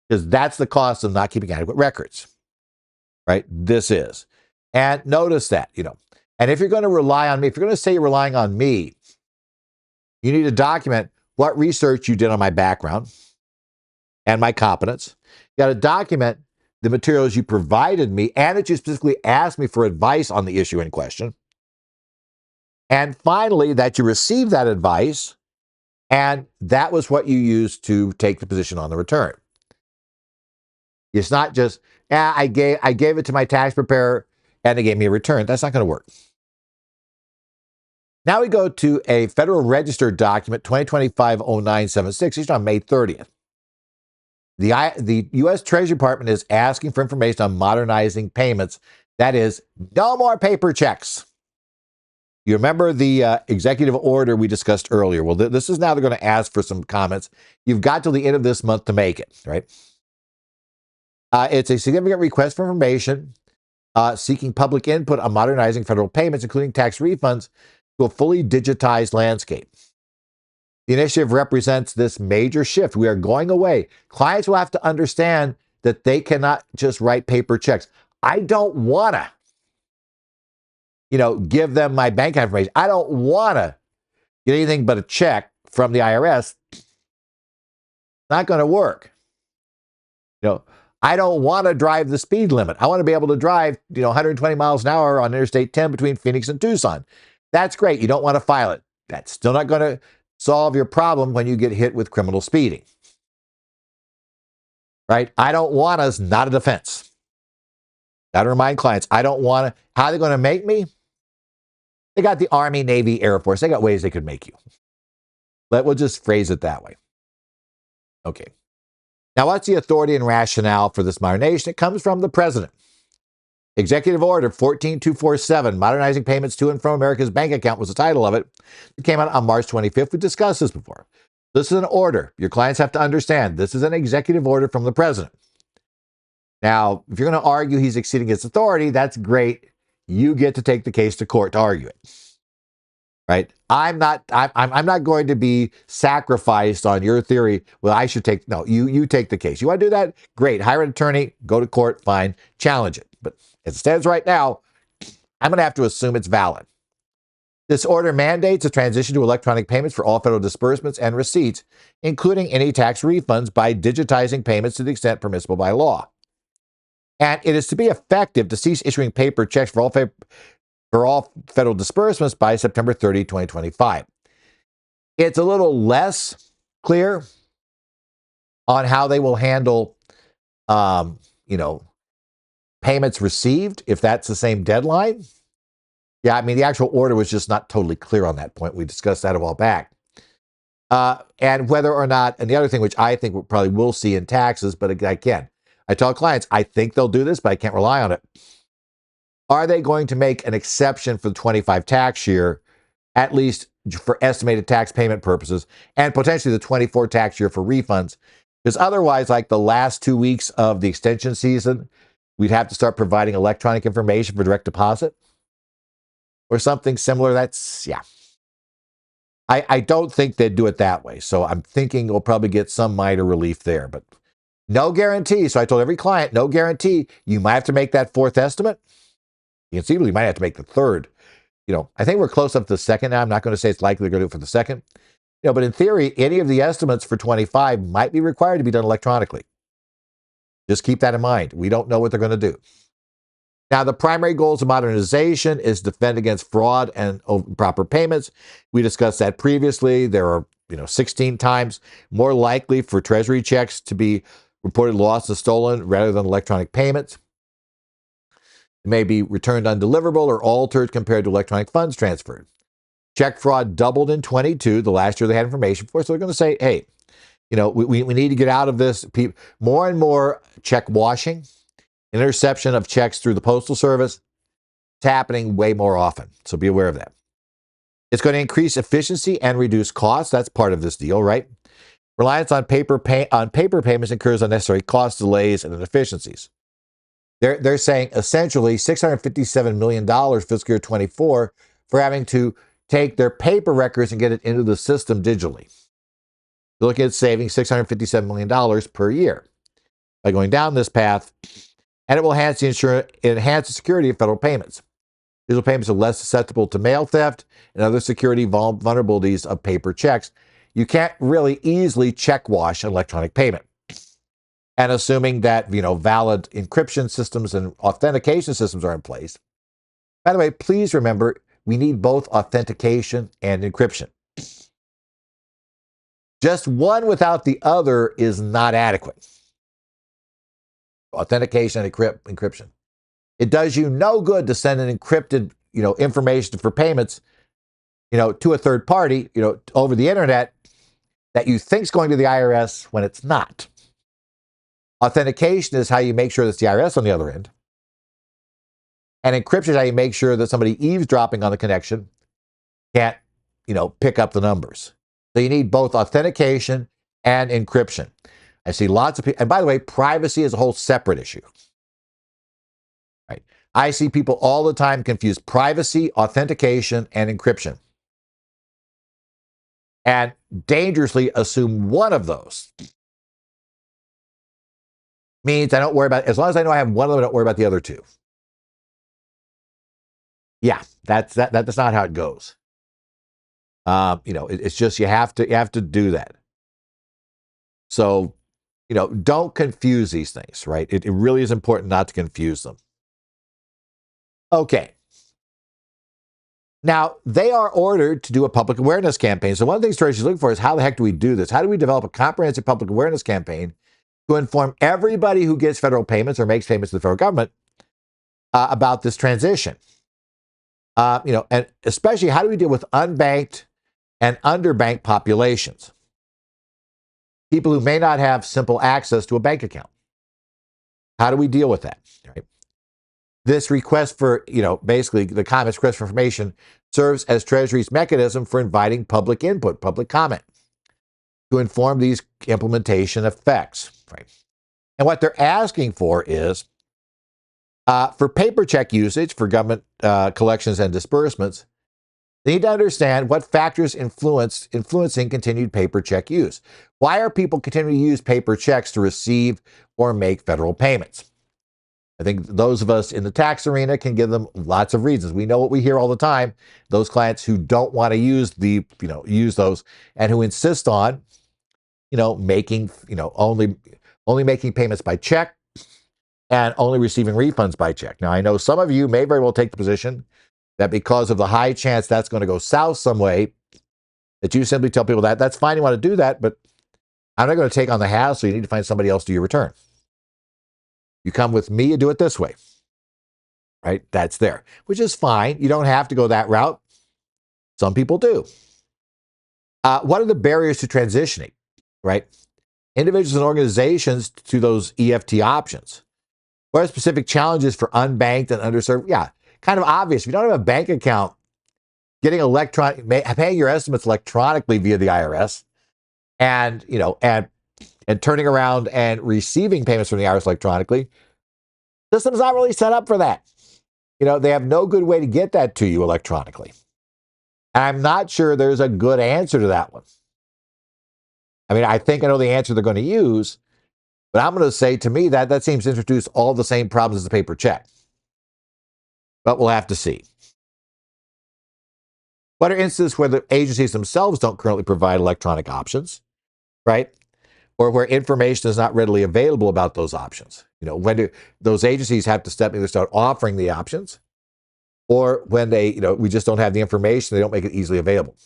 because that's the cost of not keeping adequate records, right? This is. And notice that, and if you're going to rely on me, if you're going to say you're relying on me, you need to document what research you did on my background and my competence. You got to document the materials you provided me and that you specifically asked me for advice on the issue in question. And finally, that you received that advice and that was what you used to take the position on the return. It's not just, I gave it to my tax preparer and they gave me a return. That's not going to work. Now we go to a Federal Register document, 2025-0976, issued on May 30th. The U.S. Treasury Department is asking for information on modernizing payments. That is, no more paper checks. You remember the executive order we discussed earlier. Well, this is now they're going to ask for some comments. You've got till the end of this month to make it, right? It's a significant request for information seeking public input on modernizing federal payments, including tax refunds, to a fully digitized landscape. The initiative represents this major shift. We are going away. Clients will have to understand that they cannot just write paper checks. I don't want to, give them my bank information. I don't want to get anything but a check from the IRS. Not going to work. I don't want to drive the speed limit. I want to be able to drive, 120 miles an hour on Interstate 10 between Phoenix and Tucson. That's great. You don't want to file it. That's still not going to solve your problem when you get hit with criminal speeding. Right? I don't want us, not a defense. Got to remind clients, I don't want to. How are they going to make me? They got the Army, Navy, Air Force. They got ways they could make you. But we'll just phrase it that way. Okay. Now, what's the authority and rationale for this modernization? It comes from the president. Executive Order 14247, Modernizing Payments to and from America's Bank Account was the title of it. It came out on March 25th. We discussed this before. This is an order. Your clients have to understand this is an executive order from the president. Now, if you're going to argue he's exceeding his authority, that's great. You get to take the case to court to argue it. Right? I'm not going to be sacrificed on your theory. Well, I should take, no, you take the case. You want to do that? Great. Hire an attorney, go to court, fine, challenge it. But as it stands right now, I'm going to have to assume it's valid. This order mandates a transition to electronic payments for all federal disbursements and receipts, including any tax refunds, by digitizing payments to the extent permissible by law. And it is to be effective to cease issuing paper checks for all federal disbursements by September 30, 2025. It's a little less clear on how they will handle, payments received, if that's the same deadline. Yeah, I mean, the actual order was just not totally clear on that point. We discussed that a while back. And whether or not, and the other thing, which I think we probably will see in taxes, but again, I tell clients, I think they'll do this, but I can't rely on it. Are they going to make an exception for the 25 tax year, at least for estimated tax payment purposes, and potentially the 24 tax year for refunds. Because otherwise, like the last 2 weeks of the extension season, we'd have to start providing electronic information for direct deposit or something similar. That's, yeah. I don't think they'd do it that way. So I'm thinking we'll probably get some minor relief there, but no guarantee. So I told every client, no guarantee. You might have to make that fourth estimate. You conceivably might have to make the third. I think we're close up to the second now. I'm not going to say it's likely they're going to do it for the second. But in theory, any of the estimates for 25 might be required to be done electronically. Just keep that in mind. We don't know what they're going to do. Now, the primary goals of modernization is defend against fraud and improper payments. We discussed that previously. There are 16 times more likely for Treasury checks to be reported lost and stolen rather than electronic payments. It may be returned undeliverable or altered compared to electronic funds transferred. Check fraud doubled in 22, the last year they had information for. So they're going to say, hey, we need to get out of this. More and more check washing, interception of checks through the Postal Service. It's happening way more often. So be aware of that. It's going to increase efficiency and reduce costs. That's part of this deal, right? Reliance on paper payments incurs unnecessary cost delays and inefficiencies. They're saying essentially $657 million fiscal year 24 for having to take their paper records and get it into the system digitally. They're looking at saving $657 million per year by going down this path, and it will enhance the security of federal payments. Digital payments are less susceptible to mail theft and other security vulnerabilities of paper checks. You can't really easily check wash an electronic payment. And assuming that, valid encryption systems and authentication systems are in place. By the way, please remember, we need both authentication and encryption. Just one without the other is not adequate. Authentication and encryption. It does you no good to send an encrypted, information for payments, to a third party, over the internet that you think is going to the IRS when it's not. Authentication is how you make sure that's the IRS on the other end. And encryption is how you make sure that somebody eavesdropping on the connection can't, pick up the numbers. So you need both authentication and encryption. I see lots of people, and by the way, privacy is a whole separate issue. Right? I see people all the time confuse privacy, authentication, and encryption. And dangerously assume one of those means I don't worry about, as long as I know I have one of them, I don't worry about the other two. Yeah, that's not how it goes. It's just you have to do that. So, don't confuse these things, right? It really is important not to confuse them. Okay. Now, they are ordered to do a public awareness campaign. So one of the things Treasury is looking for is how the heck do we do this? How do we develop a comprehensive public awareness campaign to inform everybody who gets federal payments or makes payments to the federal government about this transition? And especially how do we deal with unbanked and underbanked populations? People who may not have simple access to a bank account. How do we deal with that? Right? This request for, basically the comments request for information serves as Treasury's mechanism for inviting public input, public comment to inform these implementation effects. Right? And what they're asking for is for paper check usage for government collections and disbursements, they need to understand what factors influencing continued paper check use. Why are people continuing to use paper checks to receive or make federal payments? I think those of us in the tax arena can give them lots of reasons. We know what we hear all the time. Those clients who don't want to use those and who insist on, making, only making payments by check and only receiving refunds by check. Now, I know some of you may very well take the position that because of the high chance that's going to go south some way, that you simply tell people that that's fine, you want to do that, but I'm not going to take on the hassle. You need to find somebody else to do your return. You come with me, you do it this way. Right? That's there, which is fine. You don't have to go that route. Some people do. What are the barriers to transitioning? Right? Individuals and organizations to those EFT options. What are specific challenges for unbanked and underserved? Yeah, kind of obvious. If you don't have a bank account, getting paying your estimates electronically via the IRS, and and turning around and receiving payments from the IRS electronically. System's not really set up for that. They have no good way to get that to you electronically. And I'm not sure there's a good answer to that one. I mean, I think I know the answer they're going to use, but I'm going to say, to me, that seems to introduce all the same problems as the paper check. But we'll have to see. What are instances where the agencies themselves don't currently provide electronic options, right? Or where information is not readily available about those options? When do those agencies have to step in and start offering the options? Or when we just don't have the information, they don't make it easily available.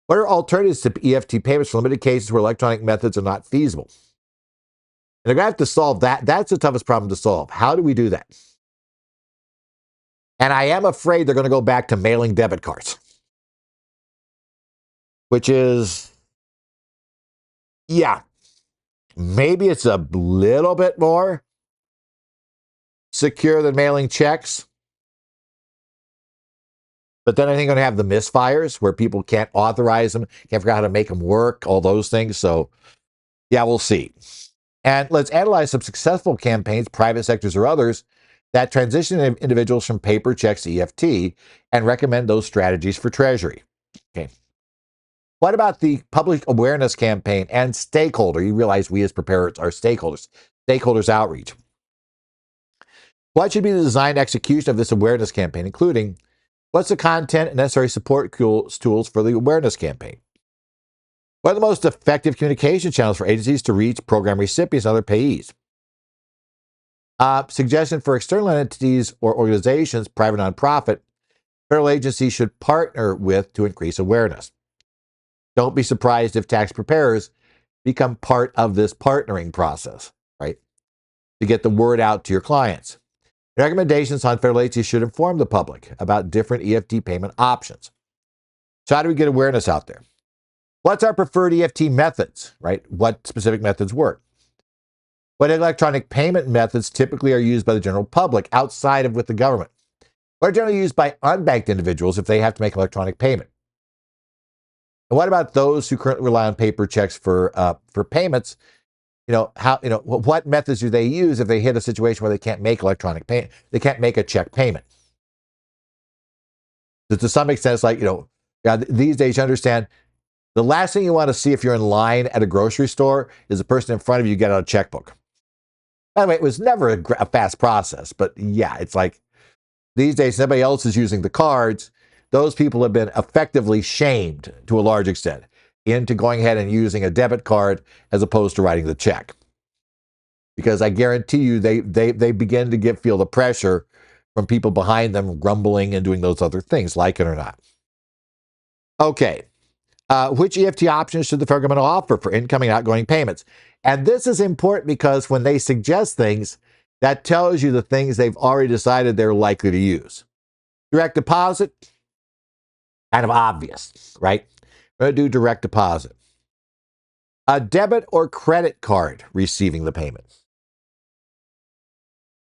What are alternatives to EFT payments for limited cases where electronic methods are not feasible? And they're going to have to solve that. That's the toughest problem to solve. How do we do that? And I am afraid they're going to go back to mailing debit cards, which is, yeah, maybe it's a little bit more secure than mailing checks. But then I think I'm going to have the misfires where people can't authorize them, can't figure out how to make them work, all those things. So, yeah, we'll see. And let's analyze some successful campaigns, private sectors or others, that transition individuals from paper checks to EFT and recommend those strategies for Treasury. Okay. What about the public awareness campaign and stakeholder? You realize we as preparers are stakeholders outreach. What should be the design and execution of this awareness campaign, including what's the content and necessary support tools for the awareness campaign? What are the most effective communication channels for agencies to reach program recipients and other payees? Suggestion for external entities or organizations, private nonprofit, federal agencies should partner with to increase awareness. Don't be surprised if tax preparers become part of this partnering process, right? To get the word out to your clients. Recommendations on federal agencies should inform the public about different EFT payment options. So how do we get awareness out there? What's our preferred EFT methods, right? What specific methods work? What electronic payment methods typically are used by the general public outside of with the government? What are generally used by unbanked individuals if they have to make electronic payment? And what about those who currently rely on paper checks for payments? What methods do they use if they hit a situation where they can't make electronic payment? They can't make a check payment. So to some extent, it's like, these days you understand the last thing you want to see if you're in line at a grocery store is the person in front of you get out a checkbook. By the way, it was never a fast process, but yeah, it's like these days, nobody else is using the cards. Those people have been effectively shamed to a large extent into going ahead and using a debit card as opposed to writing the check. Because I guarantee you, they begin to feel the pressure from people behind them grumbling and doing those other things, like it or not. Okay. Which EFT options should the federal government offer for incoming and outgoing payments? And this is important because when they suggest things, that tells you the things they've already decided they're likely to use. Direct deposit, kind of obvious, right? We're going to do direct deposit. A debit or credit card receiving the payments.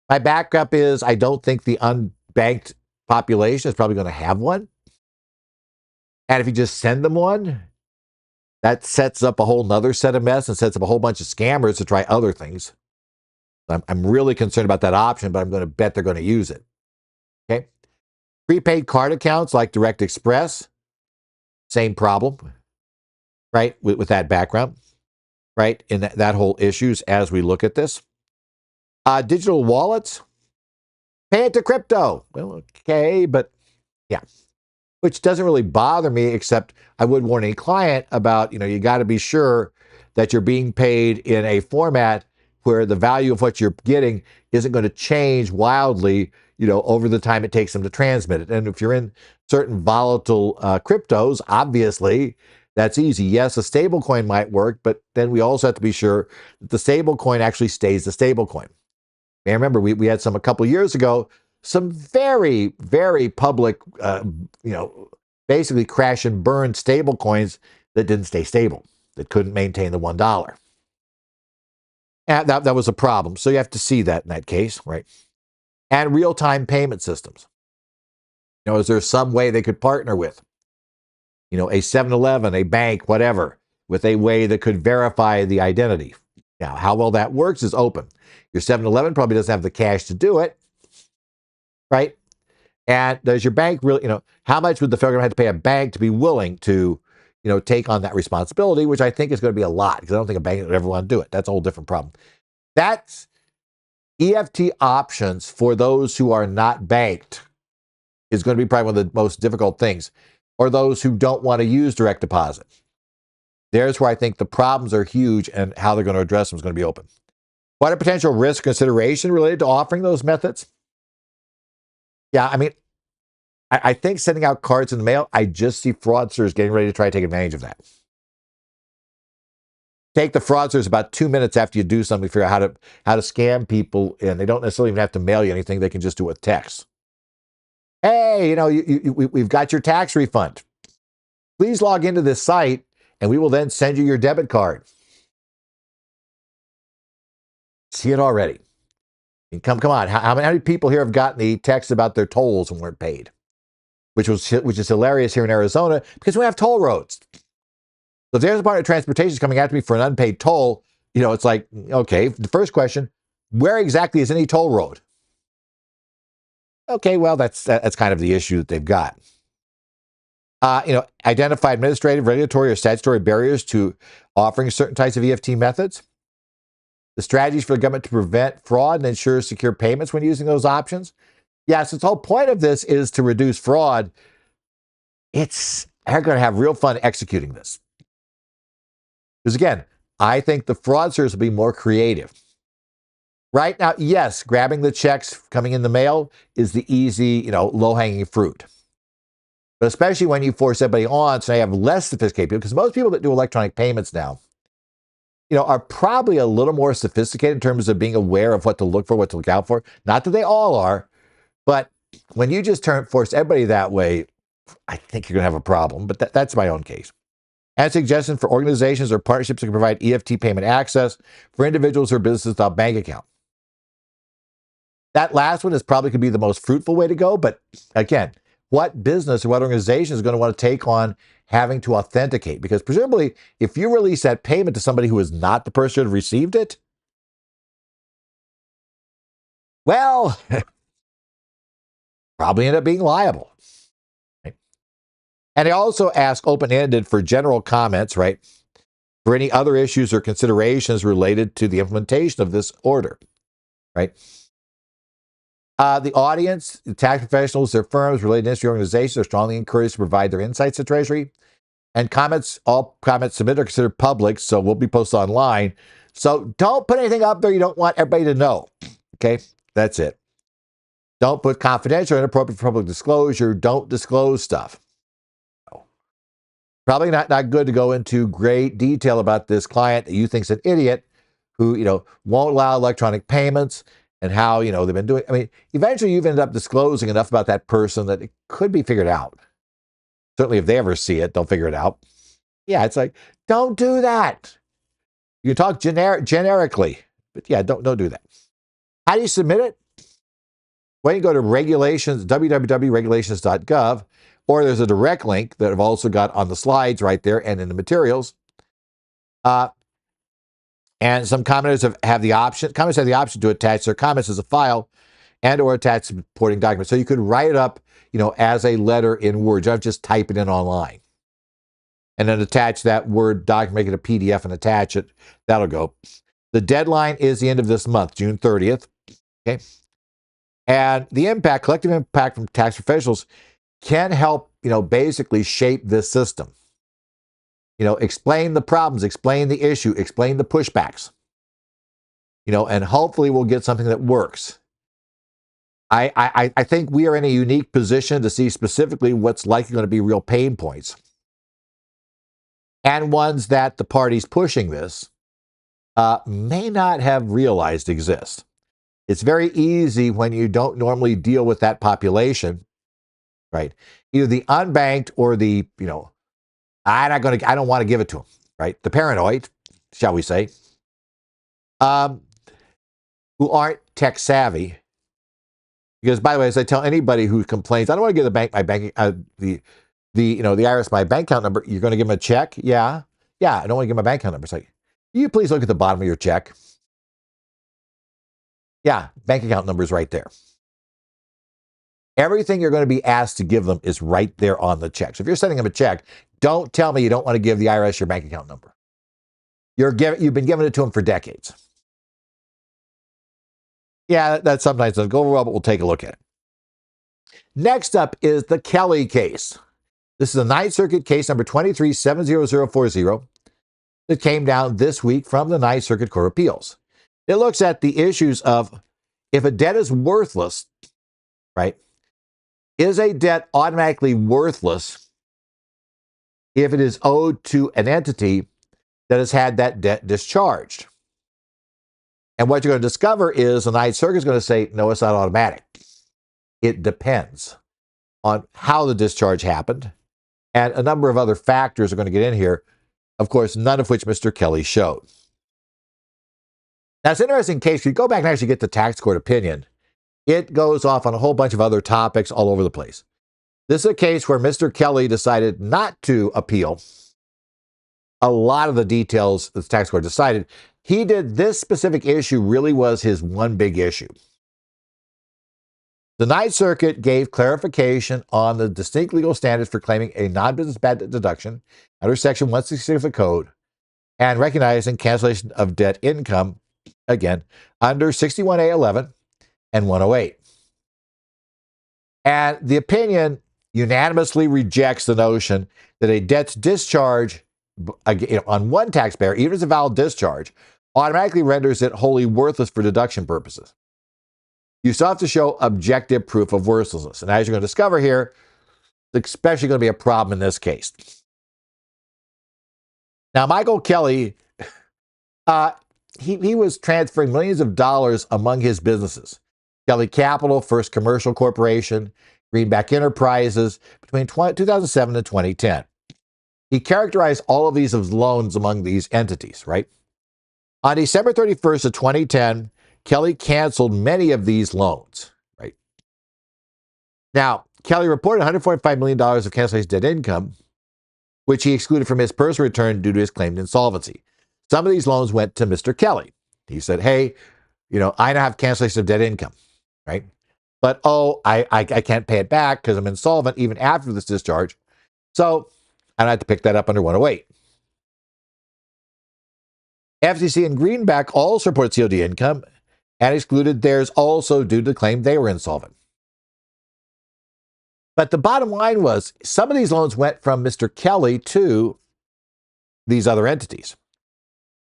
My backup is I don't think the unbanked population is probably going to have one. And if you just send them one, that sets up a whole nother set of mess and sets up a whole bunch of scammers to try other things. I'm really concerned about that option, but I'm going to bet they're going to use it. Okay. Prepaid card accounts like Direct Express, same problem, right? With that background, right? In that whole issues as we look at this. Digital wallets, pay it to crypto. Well, okay, but yeah. Which doesn't really bother me, except I would warn a client about, you got to be sure that you're being paid in a format where the value of what you're getting isn't going to change wildly, over the time it takes them to transmit it. And if you're in certain volatile cryptos, obviously that's easy. Yes, a stable coin might work, but then we also have to be sure that the stable coin actually stays the stable coin. And remember, we had a couple of years ago, some very, very public, basically crash and burn stable coins that didn't stay stable, that couldn't maintain the $1. And that was a problem. So you have to see that in that case, right? And real-time payment systems. Is there some way they could partner with, a 7-Eleven, a bank, whatever, with a way that could verify the identity? Now, how well that works is open. Your 7-Eleven probably doesn't have the cash to do it, right? And does your bank really, how much would the federal government have to pay a bank to be willing to, take on that responsibility, which I think is going to be a lot, because I don't think a bank would ever want to do it. That's a whole different problem. That's EFT options for those who are not banked is going to be probably one of the most difficult things, or those who don't want to use direct deposit. There's where I think the problems are huge, and how they're going to address them is going to be open. What are potential risk consideration related to offering those methods? Yeah, I mean, I think sending out cards in the mail, I just see fraudsters getting ready to try to take advantage of that. Take the fraudsters about 2 minutes after you do something to figure out how to scam people, and they don't necessarily even have to mail you anything. They can just do it with text. Hey, we've got your tax refund. Please log into this site, and we will then send you your debit card. See it already. Come on. How many people here have gotten the text about their tolls and weren't paid? Which is hilarious here in Arizona, because we have toll roads. So if there's a part of transportation coming after me for an unpaid toll, it's like, okay, the first question, where exactly is any toll road? Okay, well, that's kind of the issue that they've got. Identify administrative, regulatory, or statutory barriers to offering certain types of EFT methods. The strategies for the government to prevent fraud and ensure secure payments when using those options. Yes, the whole point of this is to reduce fraud. They're going to have real fun executing this. Because again, I think the fraudsters will be more creative. Right now, yes, grabbing the checks coming in the mail is the easy, low-hanging fruit. But especially when you force everybody on, so you have less sophisticated people, because most people that do electronic payments now, are probably a little more sophisticated in terms of being aware of what to look for, what to look out for. Not that they all are, but when you just force everybody that way, I think you're going to have a problem. But that's my own case. And suggestions for organizations or partnerships that can provide EFT payment access for individuals or businesses without bank account. That last one is probably going to be the most fruitful way to go. But again, what business or what organization is going to want to take on having to authenticate? Because presumably, if you release that payment to somebody who is not the person who received it, well, probably end up being liable. Right? And they also ask open-ended for general comments, right? For any other issues or considerations related to the implementation of this order, right? The audience, the tax professionals, their firms, related industry organizations are strongly encouraged to provide their insights to Treasury. And all comments submitted are considered public, so will be posted online. So don't put anything up there you don't want everybody to know. Okay, that's it. Don't put confidential or inappropriate for public disclosure. Don't disclose stuff. Probably not good to go into great detail about this client that you think's an idiot who, won't allow electronic payments and how, they've been doing. I mean, eventually you've ended up disclosing enough about that person that it could be figured out. Certainly if they ever see it, they'll figure it out. Yeah, it's like, don't do that. You can talk generically, but yeah, don't do that. How do you submit it? Well, you go to regulations, www.regulations.gov, or there's a direct link that I've also got on the slides right there and in the materials. And some commenters have the option to attach their comments as a file and or attach supporting documents. So you could write it up, as a letter in Word. You don't just type it in online. And then attach that Word document, make it a PDF and attach it. That'll go. The deadline is the end of this month, June 30th. Okay. And the collective impact from tax professionals can help, basically shape this system. Explain the problems, explain the issue, explain the pushbacks. And hopefully we'll get something that works. I think we are in a unique position to see specifically what's likely going to be real pain points. And ones that the parties pushing this may not have realized exist. It's very easy when you don't normally deal with that population, right? Either the unbanked or the, I don't want to give it to them, right? The paranoid, shall we say, who aren't tech savvy, Because, by the way, as I tell anybody who complains, I don't want to give the bank my bank the IRS my bank account number. You're going to give them a check? Yeah, I don't want to give my bank account number. It's like, you please look at the bottom of your check. Yeah, bank account number is right there. Everything you're going to be asked to give them is right there on the check. So if you're sending them a check, don't tell me you don't want to give the IRS your bank account number. You've been giving it to them for decades. Yeah, that sometimes doesn't go over well, but we'll take a look at it. Next up is the Kelly case. This is a Ninth Circuit case number 2370040 that came down this week from the Ninth Circuit Court of Appeals. It looks at the issues of if a debt is worthless, right? Is a debt automatically worthless if it is owed to an entity that has had that debt discharged? And what you're going to discover is the Ninth Circuit is going to say, no, it's not automatic. It depends on how the discharge happened, and a number of other factors are going to get in here, of course, none of which Mr. Kelly showed. Now, it's an interesting case. If you go back and actually get the tax court opinion, it goes off on a whole bunch of other topics all over the place. This is a case where Mr. Kelly decided not to appeal a lot of the details the tax court decided. He did this specific issue really was his one big issue. The Ninth Circuit gave clarification on the distinct legal standards for claiming a non-business bad debt deduction under Section 166 of the Code and recognizing cancellation of debt income, again, under 61A11 and 108. And the opinion unanimously rejects the notion that a debt's discharge on one taxpayer, even as a valid discharge, automatically renders it wholly worthless for deduction purposes. You still have to show objective proof of worthlessness. And as you're going to discover here, it's especially going to be a problem in this case. Now, Michael Kelly, he was transferring millions of dollars among his businesses. Kelly Capital, First Commercial Corporation, Greenback Enterprises, between 2007 and 2010. He characterized all of these as loans among these entities, right? On December 31st of 2010, Kelly canceled many of these loans, right? Now, Kelly reported $145 million of cancellation debt income, which he excluded from his personal return due to his claimed insolvency. Some of these loans went to Mr. Kelly. He said, hey, I don't have cancellation of debt income, right? But, I can't pay it back because I'm insolvent even after this discharge. So I don't have to pick that up under 108. FCC and Greenback also reported COD income and excluded theirs also due to the claim they were insolvent. But the bottom line was some of these loans went from Mr. Kelly to these other entities.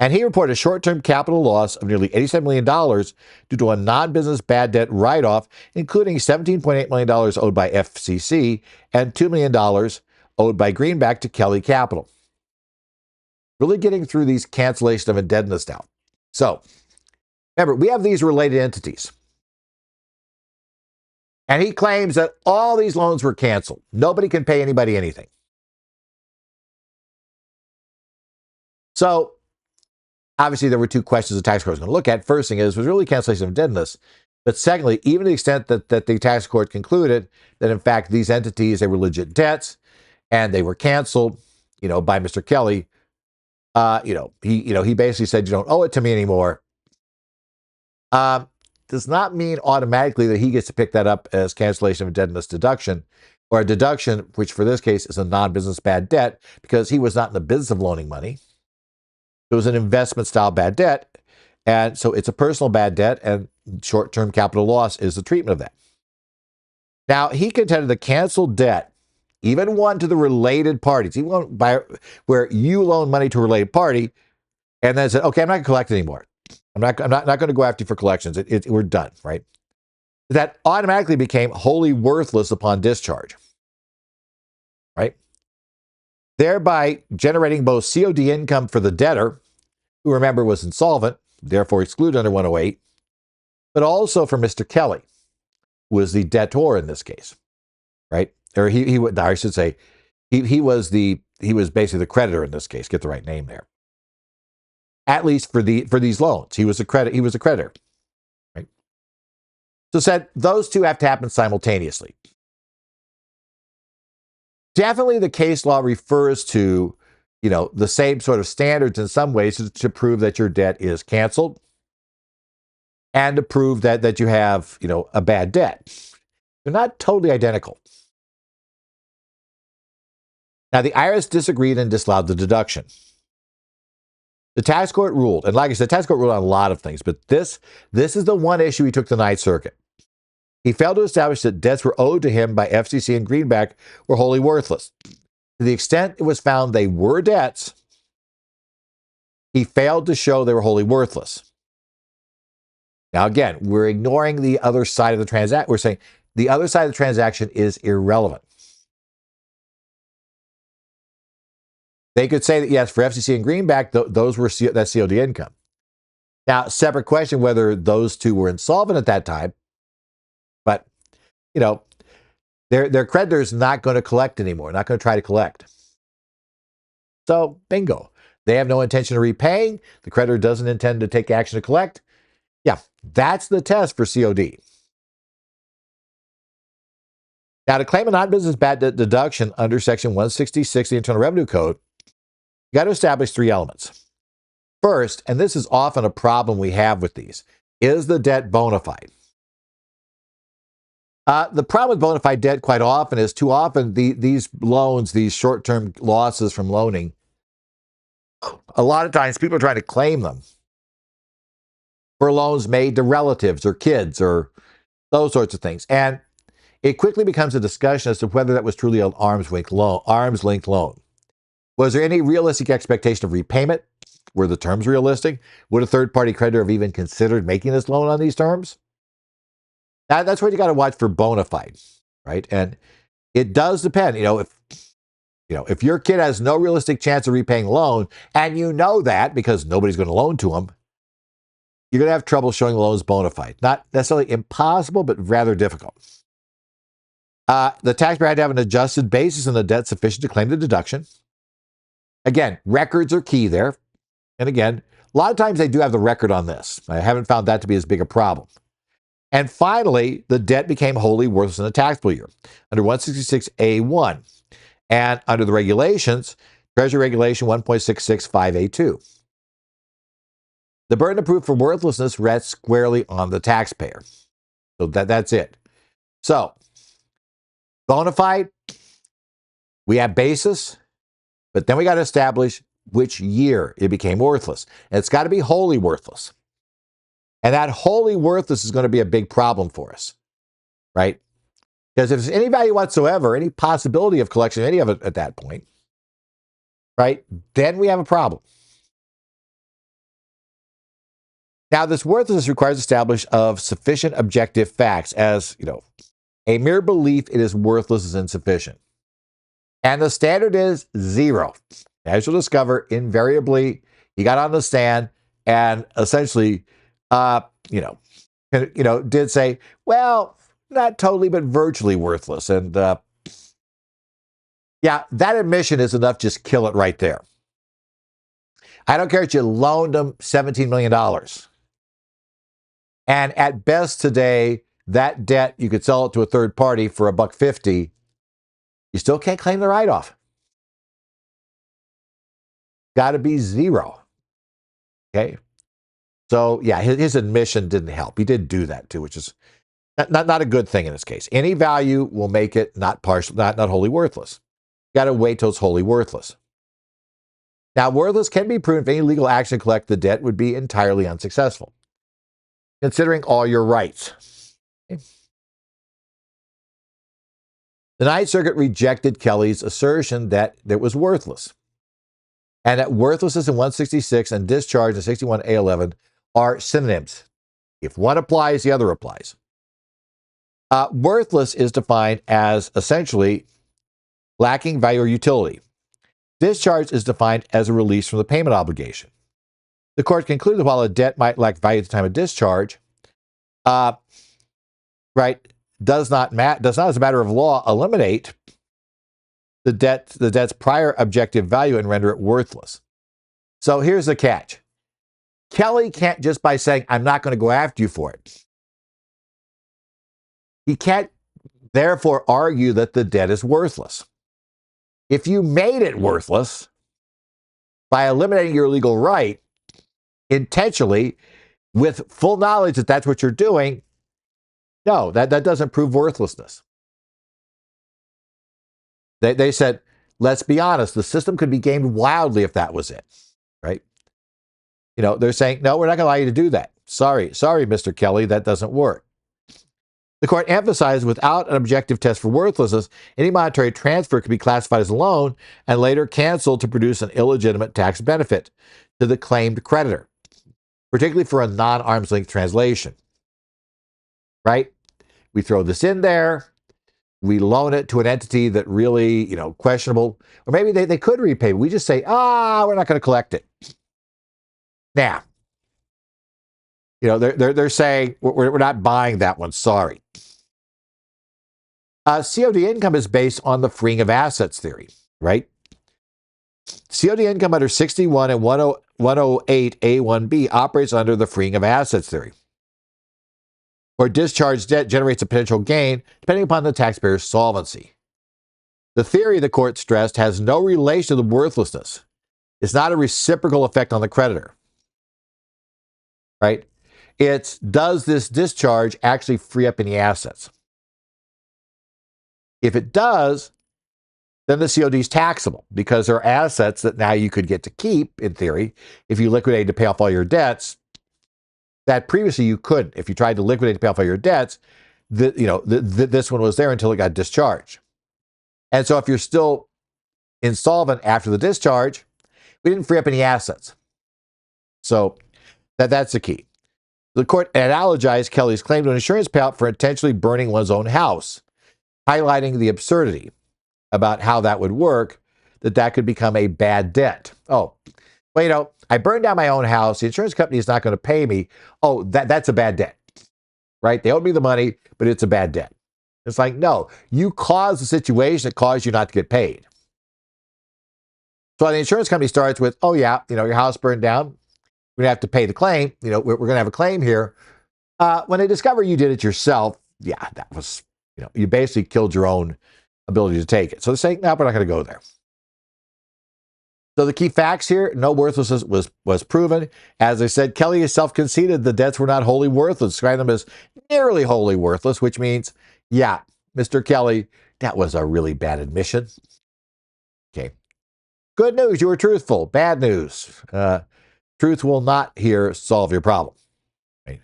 And he reported a short-term capital loss of nearly $87 million due to a non-business bad debt write-off, including $17.8 million owed by FCC and $2 million owed by Greenback to Kelly Capital. Really getting through these cancellation of indebtedness now. So, remember, we have these related entities. And he claims that all these loans were canceled. Nobody can pay anybody anything. So, obviously, there were two questions the tax court was going to look at. First thing was really cancellation of indebtedness. But secondly, even to the extent that the tax court concluded that, in fact, these entities, they were legit debts and they were canceled, by Mr. Kelly, he basically said, you don't owe it to me anymore. Does not mean automatically that he gets to pick that up as cancellation of indebtedness deduction, or a deduction, which for this case is a non-business bad debt, because he was not in the business of loaning money. It was an investment style bad debt. And so it's a personal bad debt, and short-term capital loss is the treatment of that. Now, he contended the canceled debt, even one to the related parties, even where you loan money to a related party, and then said, okay, I'm not going to collect anymore. I'm not going to go after you for collections. We're done, right? That automatically became wholly worthless upon discharge, right? Thereby generating both COD income for the debtor, who remember was insolvent, therefore excluded under 108, but also for Mr. Kelly, who was the debtor in this case, right? Or I should say, he was basically the creditor in this case. Get the right name there. At least for these loans, he was a creditor, right? So said those two have to happen simultaneously. Definitely the case law refers to, the same sort of standards in some ways to prove that your debt is canceled and to prove that you have, a bad debt. They're not totally identical. Now, the IRS disagreed and disallowed the deduction. The tax court ruled, and like I said, the tax court ruled on a lot of things, but this is the one issue he took to the Ninth Circuit. He failed to establish that debts were owed to him by FCC and Greenback were wholly worthless. To the extent it was found they were debts, he failed to show they were wholly worthless. Now, again, we're ignoring the other side of the transaction. We're saying the other side of the transaction is irrelevant. They could say that, yes, for FCC and Greenback, those were that COD income. Now, separate question whether those two were insolvent at that time, but, their creditor's not going to collect anymore, not going to try to collect. So, bingo. They have no intention of repaying. The creditor doesn't intend to take action to collect. Yeah, that's the test for COD. Now, to claim a non-business bad debt deduction under Section 166 of the Internal Revenue Code, you got to establish three elements. First, and this is often a problem we have with these, is the debt bona fide? The problem with bona fide debt quite often is too often these loans, these short-term losses from loaning, a lot of times people are trying to claim them for loans made to relatives or kids or those sorts of things. And it quickly becomes a discussion as to whether that was truly an arm's length loan. Was there any realistic expectation of repayment? Were the terms realistic? Would a third-party creditor have even considered making this loan on these terms? That's what you got to watch for bona fide, right? And it does depend. If your kid has no realistic chance of repaying the loan, and you know that because nobody's going to loan to them, you're going to have trouble showing the loan's bona fide. Not necessarily impossible, but rather difficult. The taxpayer had to have an adjusted basis in the debt sufficient to claim the deduction. Again, records are key there. And again, a lot of times they do have the record on this. I haven't found that to be as big a problem. And finally, the debt became wholly worthless in a taxable year under 166A1 and under the regulations, Treasury Regulation 1.665A2. The burden of proof for worthlessness rests squarely on the taxpayer. So that's it. So, bona fide, we have basis, but then we got to establish which year it became worthless. And it's got to be wholly worthless. And that wholly worthless is going to be a big problem for us, right? Because if there's any value whatsoever, any possibility of collection, any of it at that point, right, then we have a problem. Now, this worthlessness requires establishment of sufficient objective facts as, a mere belief it is worthless is insufficient. And the standard is 0. As you'll discover, invariably, he got on the stand and essentially, did say, well, not totally, but virtually worthless. And that admission is enough. Just kill it right there. I don't care if you loaned them $17 million. And at best today, that debt, you could sell it to a third party for $1.50. You still can't claim the write-off. Got to be 0. Okay. So, yeah, his admission didn't help. He did do that too, which is not a good thing in this case. Any value will make it not wholly worthless. Got to wait till it's wholly worthless. Now, worthless can be proven if any legal action to collect the debt would be entirely unsuccessful, considering all your rights. Okay. The Ninth Circuit rejected Kelly's assertion that it was worthless, and that worthlessness in 166 and discharge in 61A11 are synonyms. If one applies, the other applies. Worthless is defined as essentially lacking value or utility. Discharge is defined as a release from the payment obligation. The court concluded that while a debt might lack value at the time of discharge, does not as a matter of law eliminate the debt's prior objective value and render it worthless. So here's the catch. Kelly can't just by saying, I'm not going to go after you for it. he can't therefore argue that the debt is worthless. If you made it worthless by eliminating your legal right intentionally with full knowledge that that's what you're doing, no, that doesn't prove worthlessness. They said, let's be honest, the system could be gamed wildly if that was it, right? They're saying, no, we're not going to allow you to do that. Sorry, Mr. Kelly, that doesn't work. The court emphasized without an objective test for worthlessness, any monetary transfer could be classified as a loan and later canceled to produce an illegitimate tax benefit to the claimed creditor, particularly for a non-arm's length translation. Right? We throw this in there. We loan it to an entity that really, questionable, or maybe they could repay. We just say, we're not going to collect it. Now, they're saying we're not buying that one. Sorry. COD income is based on the freeing of assets theory, right? COD income under 61 and 108A1B operates under the freeing of assets theory, where discharged debt generates a potential gain depending upon the taxpayer's solvency. The theory, the court stressed, has no relation to the worthlessness. It's not a reciprocal effect on the creditor, right? It's, does this discharge actually free up any assets? If it does, then the COD is taxable because there are assets that now you could get to keep, in theory, if you liquidate to pay off all your debts that previously you couldn't. If you tried to liquidate to pay off all your debts, this one was there until it got discharged. And so if you're still insolvent after the discharge, we didn't free up any assets. So that's the key. The court analogized Kelly's claim to an insurance payout for intentionally burning one's own house, highlighting the absurdity about how that would work, that could become a bad debt. Oh, well, I burned down my own house. The insurance company is not going to pay me. Oh, that's a bad debt, right? They owed me the money, but it's a bad debt. It's like, no, you caused the situation that caused you not to get paid. So the insurance company starts with, oh yeah, your house burned down. We're going to have to pay the claim. We're going to have a claim here. When they discover you did it yourself, yeah, that was, you basically killed your own ability to take it. So they're saying, no, we're not going to go there. So the key facts here, no worthlessness was proven. As I said, Kelly himself conceded the debts were not wholly worthless, described them as nearly wholly worthless, which means, yeah, Mr. Kelly, that was a really bad admission. Okay. Good news, you were truthful. Bad news. Truth will not here solve your problem. Right?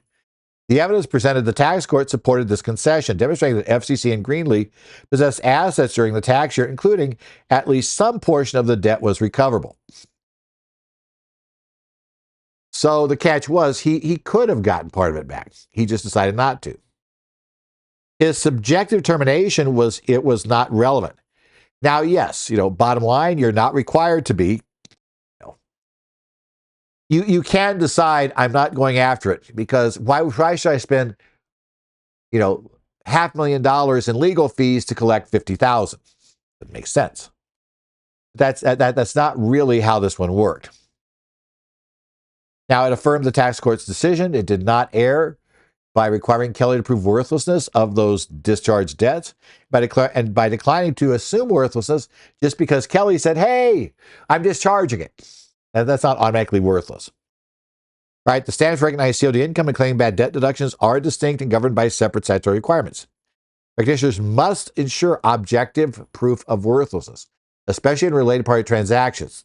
The evidence presented to the tax court supported this concession, demonstrating that FCC and Greenlee possessed assets during the tax year, including at least some portion of the debt was recoverable. So the catch was he could have gotten part of it back. He just decided not to. His subjective determination was it was not relevant. Now, yes, bottom line, you're not required to be. You can decide I'm not going after it because why should I spend, $500,000 in legal fees to collect $50,000? It makes sense. That's not really how this one worked. Now, it affirmed the tax court's decision. It did not err by requiring Kelly to prove worthlessness of those discharged debts, by declining to assume worthlessness just because Kelly said, hey, I'm discharging it. And that's not automatically worthless. Right? The standards for recognized COD income and claiming bad debt deductions are distinct and governed by separate statutory requirements. Practitioners must ensure objective proof of worthlessness, especially in related party transactions.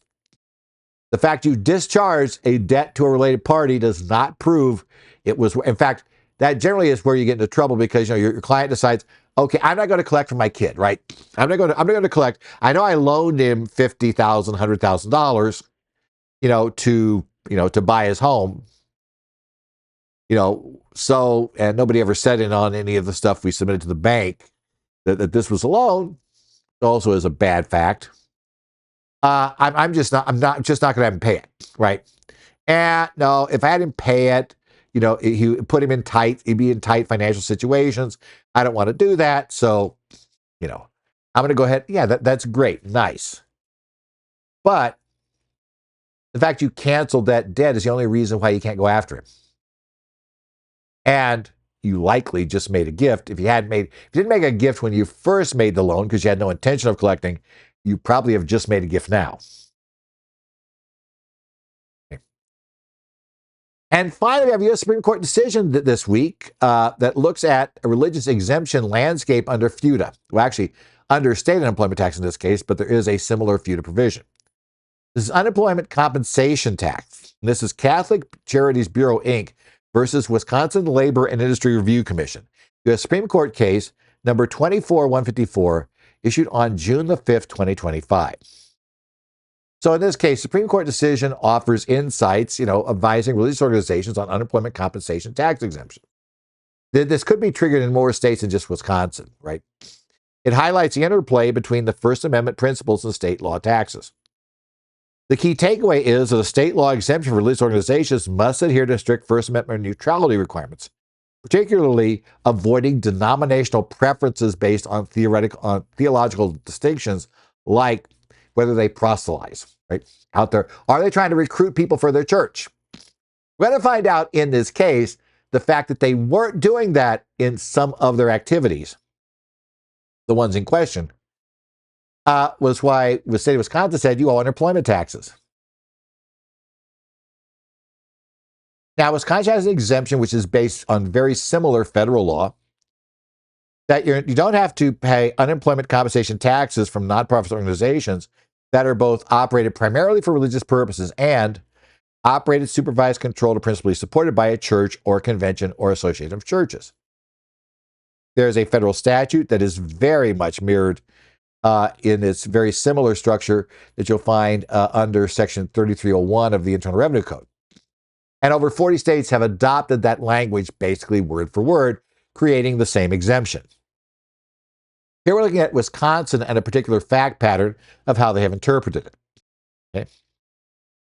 The fact you discharged a debt to a related party does not prove it was. In fact, that generally is where you get into trouble because your client decides, okay, I'm not going to collect from my kid, right? I'm not going to collect. I know I loaned him $50,000, $100,000, to buy his home. So, and nobody ever said in on any of the stuff we submitted to the bank that this was a loan. It also is a bad fact. I'm just not going to have him pay it, right? And no, if I had him pay it, he put him he'd be in tight financial situations. I don't want to do that. So, I'm going to go ahead. Yeah, that's great. Nice. But the fact you canceled that debt is the only reason why you can't go after him. And you likely just made a gift. If you didn't make a gift when you first made the loan because you had no intention of collecting, you probably have just made a gift now. Okay. And finally, we have a U.S. Supreme Court decision this week that looks at a religious exemption landscape under FUTA. Well, actually, under state unemployment tax in this case, but there is a similar FUTA provision. This is unemployment compensation tax. And this is Catholic Charities Bureau, Inc. versus Wisconsin Labor and Industry Review Commission. U.S. Supreme Court case number 24154, issued on June the 5th, 2025. So in this case, Supreme Court decision offers insights, advising religious organizations on unemployment compensation tax exemption. This could be triggered in more states than just Wisconsin, right? It highlights the interplay between the First Amendment principles and state law taxes. The key takeaway is that a state law exemption for religious organizations must adhere to strict First Amendment neutrality requirements, particularly avoiding denominational preferences based on theological distinctions, like whether they proselytize, right? Out there, are they trying to recruit people for their church? We're going to find out in this case the fact that they weren't doing that in some of their activities, the ones in question, was why the state of Wisconsin said you owe unemployment taxes. Now, Wisconsin has an exemption which is based on very similar federal law, that you don't have to pay unemployment compensation taxes from nonprofit organizations that are both operated primarily for religious purposes and operated, supervised, controlled, or principally supported by a church or convention or association of churches. There's a federal statute that is very much mirrored in its very similar structure that you'll find under Section 3301 of the Internal Revenue Code. And over 40 states have adopted that language basically word for word, creating the same exemption. Here we're looking at Wisconsin and a particular fact pattern of how they have interpreted it. Okay.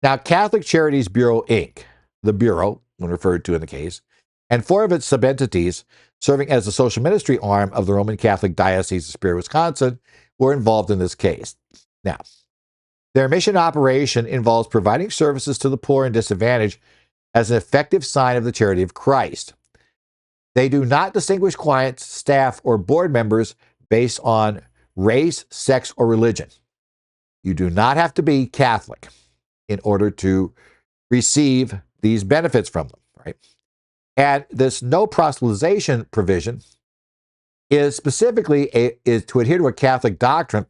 Now, Catholic Charities Bureau, Inc., the Bureau, when referred to in the case, and 4 of its subentities serving as the social ministry arm of the Roman Catholic Diocese of Superior, Wisconsin, were involved in this case. Now, their mission operation involves providing services to the poor and disadvantaged as an effective sign of the charity of Christ. They do not distinguish clients, staff, or board members based on race, sex, or religion. You do not have to be Catholic in order to receive these benefits from them, right? And this no proselytization provision is specifically is to adhere to a Catholic doctrine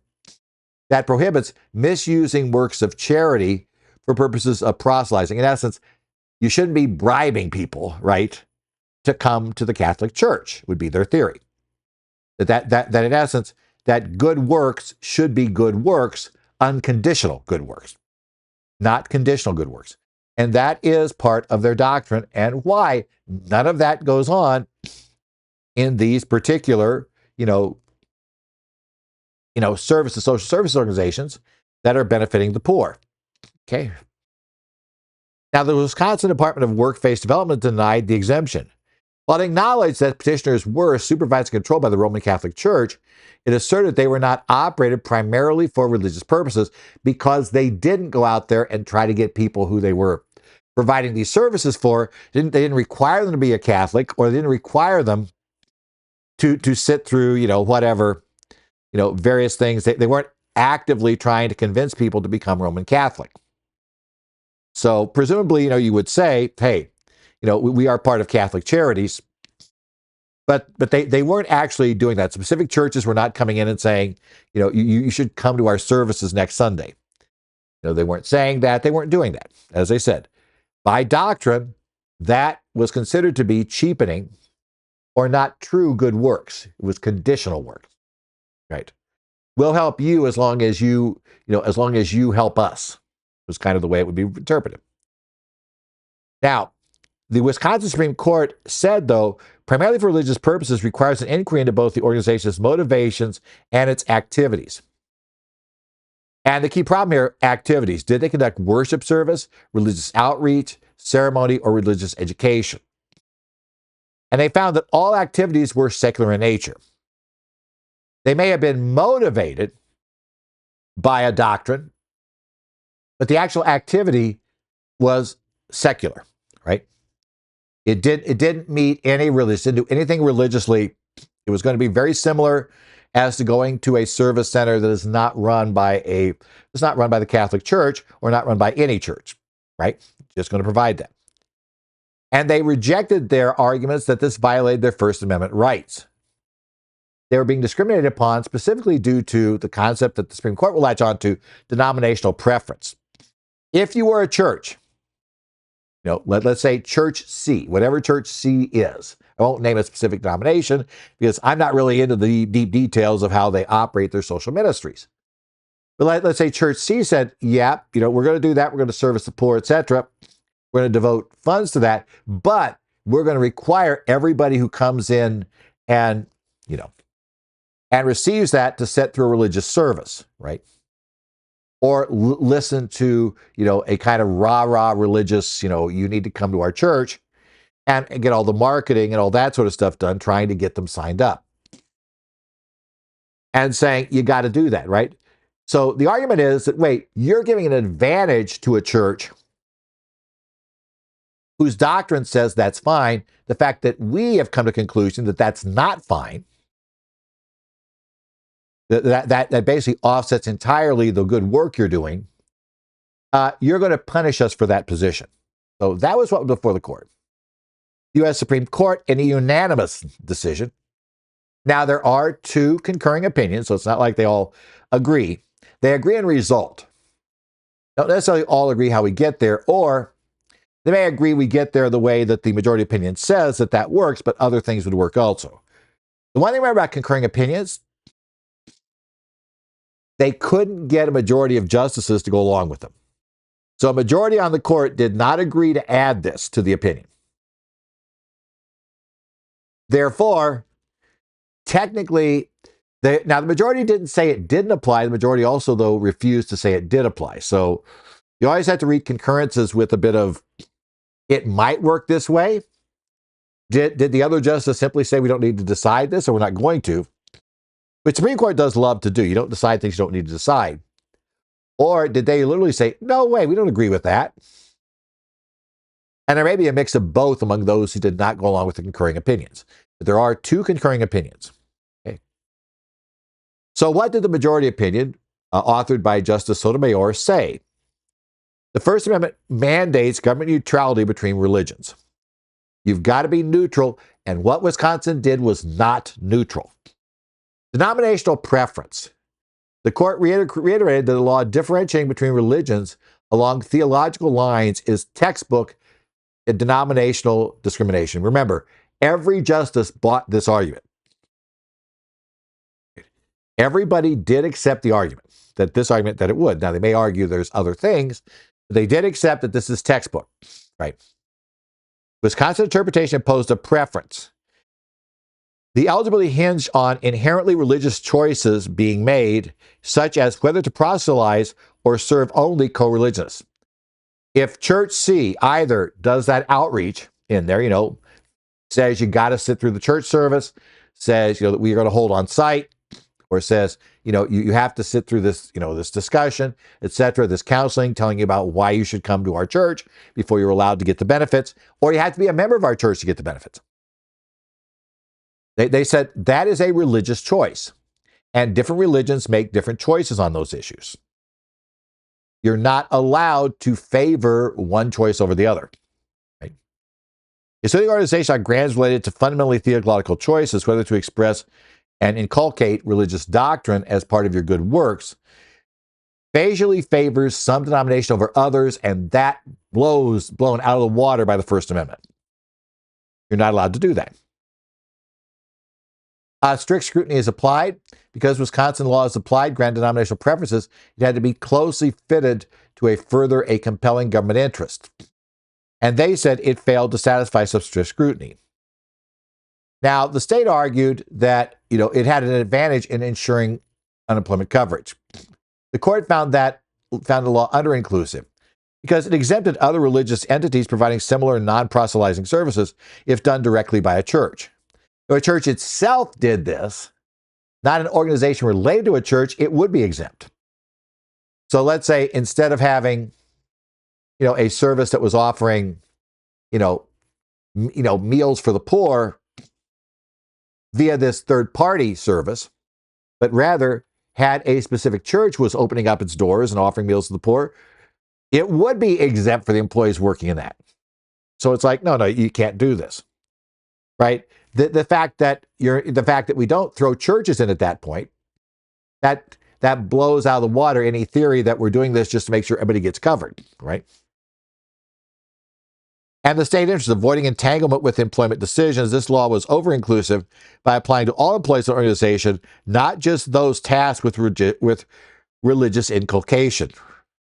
that prohibits misusing works of charity for purposes of proselytizing. In essence, you shouldn't be bribing people, right, to come to the Catholic Church, would be their theory. That in essence, that good works should be good works, unconditional good works, not conditional good works. And that is part of their doctrine, and why none of that goes on in these particular, social service organizations that are benefiting the poor. Okay. Now, the Wisconsin Department of Workforce Development denied the exemption. While it acknowledged that petitioners were supervised and controlled by the Roman Catholic Church, it asserted they were not operated primarily for religious purposes because they didn't go out there and try to get people who they were providing these services for. They didn't require them to be a Catholic, or they didn't require them to sit through, various things. They weren't actively trying to convince people to become Roman Catholic. So presumably, you would say, hey, we are part of Catholic Charities, but they weren't actually doing that. Specific churches were not coming in and saying, you should come to our services next Sunday. They weren't saying that. They weren't doing that. As I said, by doctrine, that was considered to be cheapening or not true good works. It was conditional work, right? We'll help you as long as you help us, was kind of the way it would be interpreted. Now, the Wisconsin Supreme Court said, though, primarily for religious purposes requires an inquiry into both the organization's motivations and its activities. And the key problem here, activities. Did they conduct worship service, religious outreach, ceremony, or religious education? And they found that all activities were secular in nature. They may have been motivated by a doctrine, but the actual activity was secular, right? It didn't meet any religious, didn't do anything religiously. It was going to be very similar as to going to a service center that is not run by the Catholic Church or not run by any church, right? Just going to provide that. And they rejected their arguments that this violated their First Amendment rights. They were being discriminated upon specifically due to the concept that the Supreme Court will latch on to, denominational preference. If you were a church, let's say Church C, whatever Church C is. I won't name a specific denomination because I'm not really into the deep details of how they operate their social ministries. But let's say Church C said, yeah, we're going to do that. We're going to service the poor, etc. We're going to devote funds to that, but we're going to require everybody who comes in and receives that to sit through a religious service, right? Or listen to, a kind of rah-rah religious, you need to come to our church and get all the marketing and all that sort of stuff done, trying to get them signed up. And saying, you got to do that, right? So the argument is that, wait, you're giving an advantage to a church whose doctrine says that's fine. The fact that we have come to the conclusion that that's not fine, that basically offsets entirely the good work you're doing, you're going to punish us for that position. So that was what was before the court. The U.S. Supreme Court, in a unanimous decision. Now, there are two concurring opinions, so it's not like they all agree. They agree in result. Don't necessarily all agree how we get there, or they may agree we get there the way that the majority opinion says that works, but other things would work also. The one thing remember about concurring opinions, they couldn't get a majority of justices to go along with them. So a majority on the court did not agree to add this to the opinion. Therefore, technically, now the majority didn't say it didn't apply. The majority also, though, refused to say it did apply. So you always have to read concurrences with a bit of, it might work this way. Did the other justice simply say we don't need to decide this, or we're not going to? Which the Supreme Court does love to do. You don't decide things you don't need to decide. Or did they literally say, no way, we don't agree with that? And there may be a mix of both among those who did not go along with the concurring opinions. But there are two concurring opinions. Okay. So what did the majority opinion, authored by Justice Sotomayor, say? The First Amendment mandates government neutrality between religions. You've got to be neutral, and what Wisconsin did was not neutral. Denominational preference. The court reiterated that the law differentiating between religions along theological lines is textbook denominational discrimination. Remember, every justice bought this argument. Everybody did accept the argument, that it would. Now, they may argue there's other things, but they did accept that this is textbook, right? Wisconsin interpretation imposed a preference. The eligibility hinged on inherently religious choices being made, such as whether to proselytize or serve only co-religionists. If Church C either does that outreach in there, says you got to sit through the church service, says, that we're going to hold on site, or says, you have to sit through this, this discussion, etc., this counseling, telling you about why you should come to our church before you're allowed to get the benefits, or you have to be a member of our church to get the benefits. They said that is a religious choice, and different religions make different choices on those issues. You're not allowed to favor one choice over the other. Right? A civic organization on grounds related to fundamentally theological choices, whether to express and inculcate religious doctrine as part of your good works, facially favors some denomination over others, and that blown out of the water by the First Amendment. You're not allowed to do that. Strict scrutiny is applied. Because Wisconsin law is applied, granted denominational preferences, it had to be closely fitted to a compelling government interest. And they said it failed to satisfy such strict scrutiny. Now, the state argued that, it had an advantage in ensuring unemployment coverage. The court found the law under-inclusive because it exempted other religious entities providing similar non-proselytizing services if done directly by a church. If a church itself did this, not an organization related to a church, it would be exempt. So let's say instead of having, a service that was offering, meals for the poor via this third-party service, but rather had a specific church was opening up its doors and offering meals to the poor, it would be exempt for the employees working in that. So it's like, no, you can't do this, right? The fact that we don't throw churches in at that point, that blows out of the water any theory that we're doing this just to make sure everybody gets covered, right? And the state interest, avoiding entanglement with employment decisions, this law was over-inclusive by applying to all employees of the organization, not just those tasked with religious inculcation,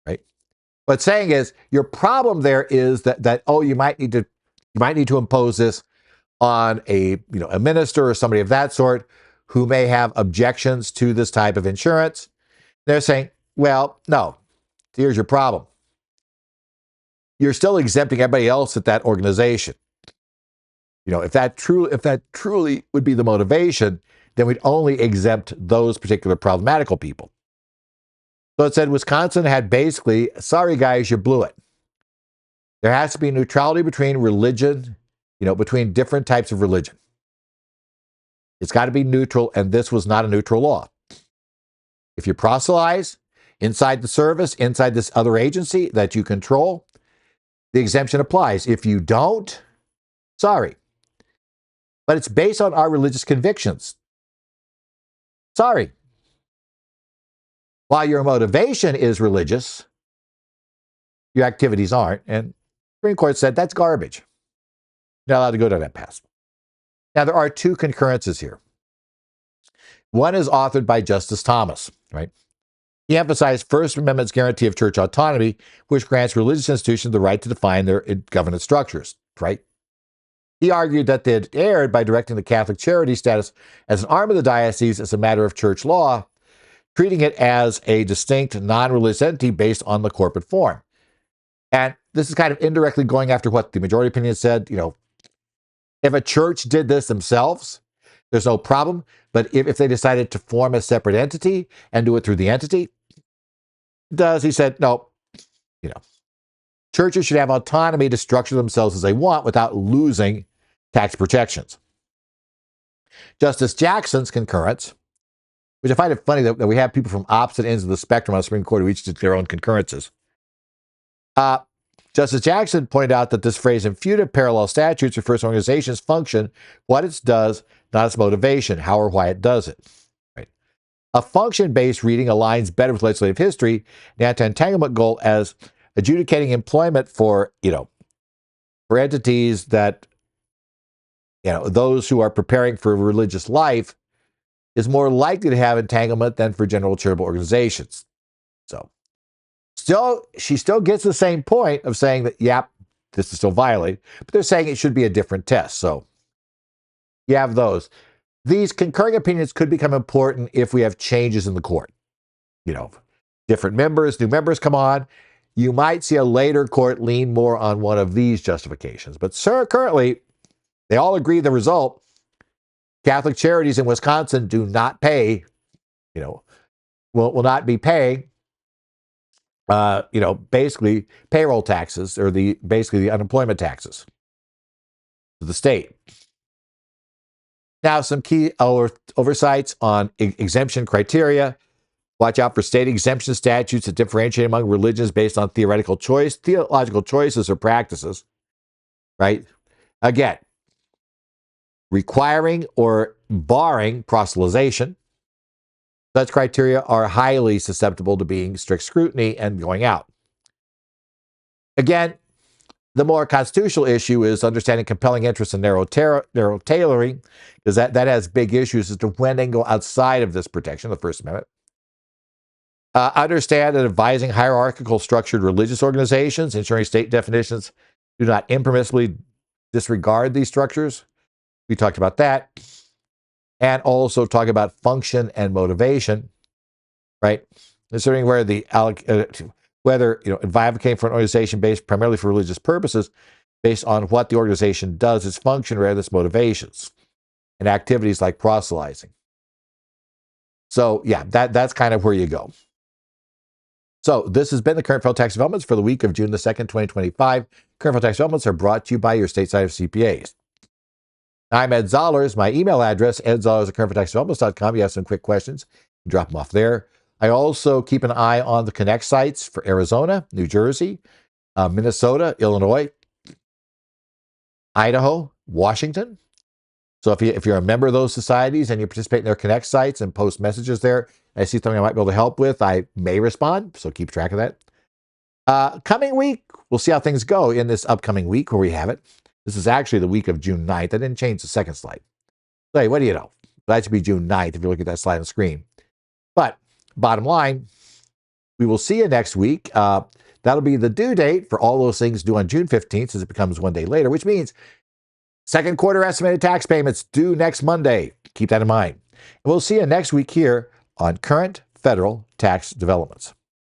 right? What's saying is your problem there is that you might need to impose this on a minister or somebody of that sort who may have objections to this type of insurance. They're saying, well, no, here's your problem. You're still exempting everybody else at that organization. If that truly would be the motivation, then we'd only exempt those particular problematical people. So it said Wisconsin had basically, sorry guys, you blew it. There has to be neutrality between religion, between different types of religion. It's got to be neutral, and this was not a neutral law. If you proselytize inside the service, inside this other agency that you control, the exemption applies. If you don't, sorry. But it's based on our religious convictions. Sorry. While your motivation is religious, your activities aren't. And the Supreme Court said that's garbage. You're not allowed to go down that path. Now, there are two concurrences here. One is authored by Justice Thomas, right? He emphasized First Amendment's guarantee of church autonomy, which grants religious institutions the right to define their governance structures, right? He argued that they had erred by directing the Catholic charity status as an arm of the diocese as a matter of church law, treating it as a distinct non-religious entity based on the corporate form. And this is kind of indirectly going after what the majority opinion said. If a church did this themselves, there's no problem. But if they decided to form a separate entity and do it through the entity, he said, no, churches should have autonomy to structure themselves as they want without losing tax protections. Justice Jackson's concurrence, which I find it funny that we have people from opposite ends of the spectrum on the Supreme Court who each did their own concurrences. Justice Jackson pointed out that this phrase, imputed parallel statutes, refers to organization's function, what it does, not its motivation, how or why it does it. Right? A function-based reading aligns better with legislative history, the anti-entanglement goal as adjudicating employment for entities that, those who are preparing for religious life is more likely to have entanglement than for general charitable organizations. So, she still gets the same point of saying that, this is still violated, but they're saying it should be a different test. So, you have those. These concurring opinions could become important if we have changes in the court. Different members, new members come on. You might see a later court lean more on one of these justifications. But currently, they all agree the result. Catholic charities in Wisconsin do not pay, will not be paying, basically payroll taxes or basically the unemployment taxes to the state. Now, some key oversights on exemption criteria. Watch out for state exemption statutes that differentiate among religions based on theological choices or practices, right? Again, requiring or barring proselytization. Such criteria are highly susceptible to being strict scrutiny and going out. Again, the more constitutional issue is understanding compelling interest in narrow tailoring, because that has big issues as to when they can go outside of this protection, the First Amendment. Understand that advising hierarchical structured religious organizations, ensuring state definitions do not impermissibly disregard these structures. We talked about that. And also talk about function and motivation, right? Considering whether advocating for an organization based primarily for religious purposes, based on what the organization does, its function, rather than its motivations, and activities like proselytizing. So, that's kind of where you go. So this has been the Current Federal Tax Developments for the week of June the 2nd, 2025. Current Federal Tax Developments are brought to you by your state side of CPAs. I'm Ed Zollers. My email address, edzollers@currentfederaltaxdevelopments.com. You have some quick questions, drop them off there. I also keep an eye on the Connect sites for Arizona, New Jersey, Minnesota, Illinois, Idaho, Washington. So if you're a member of those societies and you participate in their Connect sites and post messages there, and I see something I might be able to help with, I may respond. So keep track of that. Coming week, we'll see how things go in this upcoming week where we have it. This is actually the week of June 9th. I didn't change the second slide. So hey, what do you know? That should be June 9th if you look at that slide on the screen. But bottom line, we will see you next week. That'll be the due date for all those things due on June 15th, as it becomes one day later, which means second quarter estimated tax payments due next Monday. Keep that in mind. And we'll see you next week here on Current Federal Tax Developments.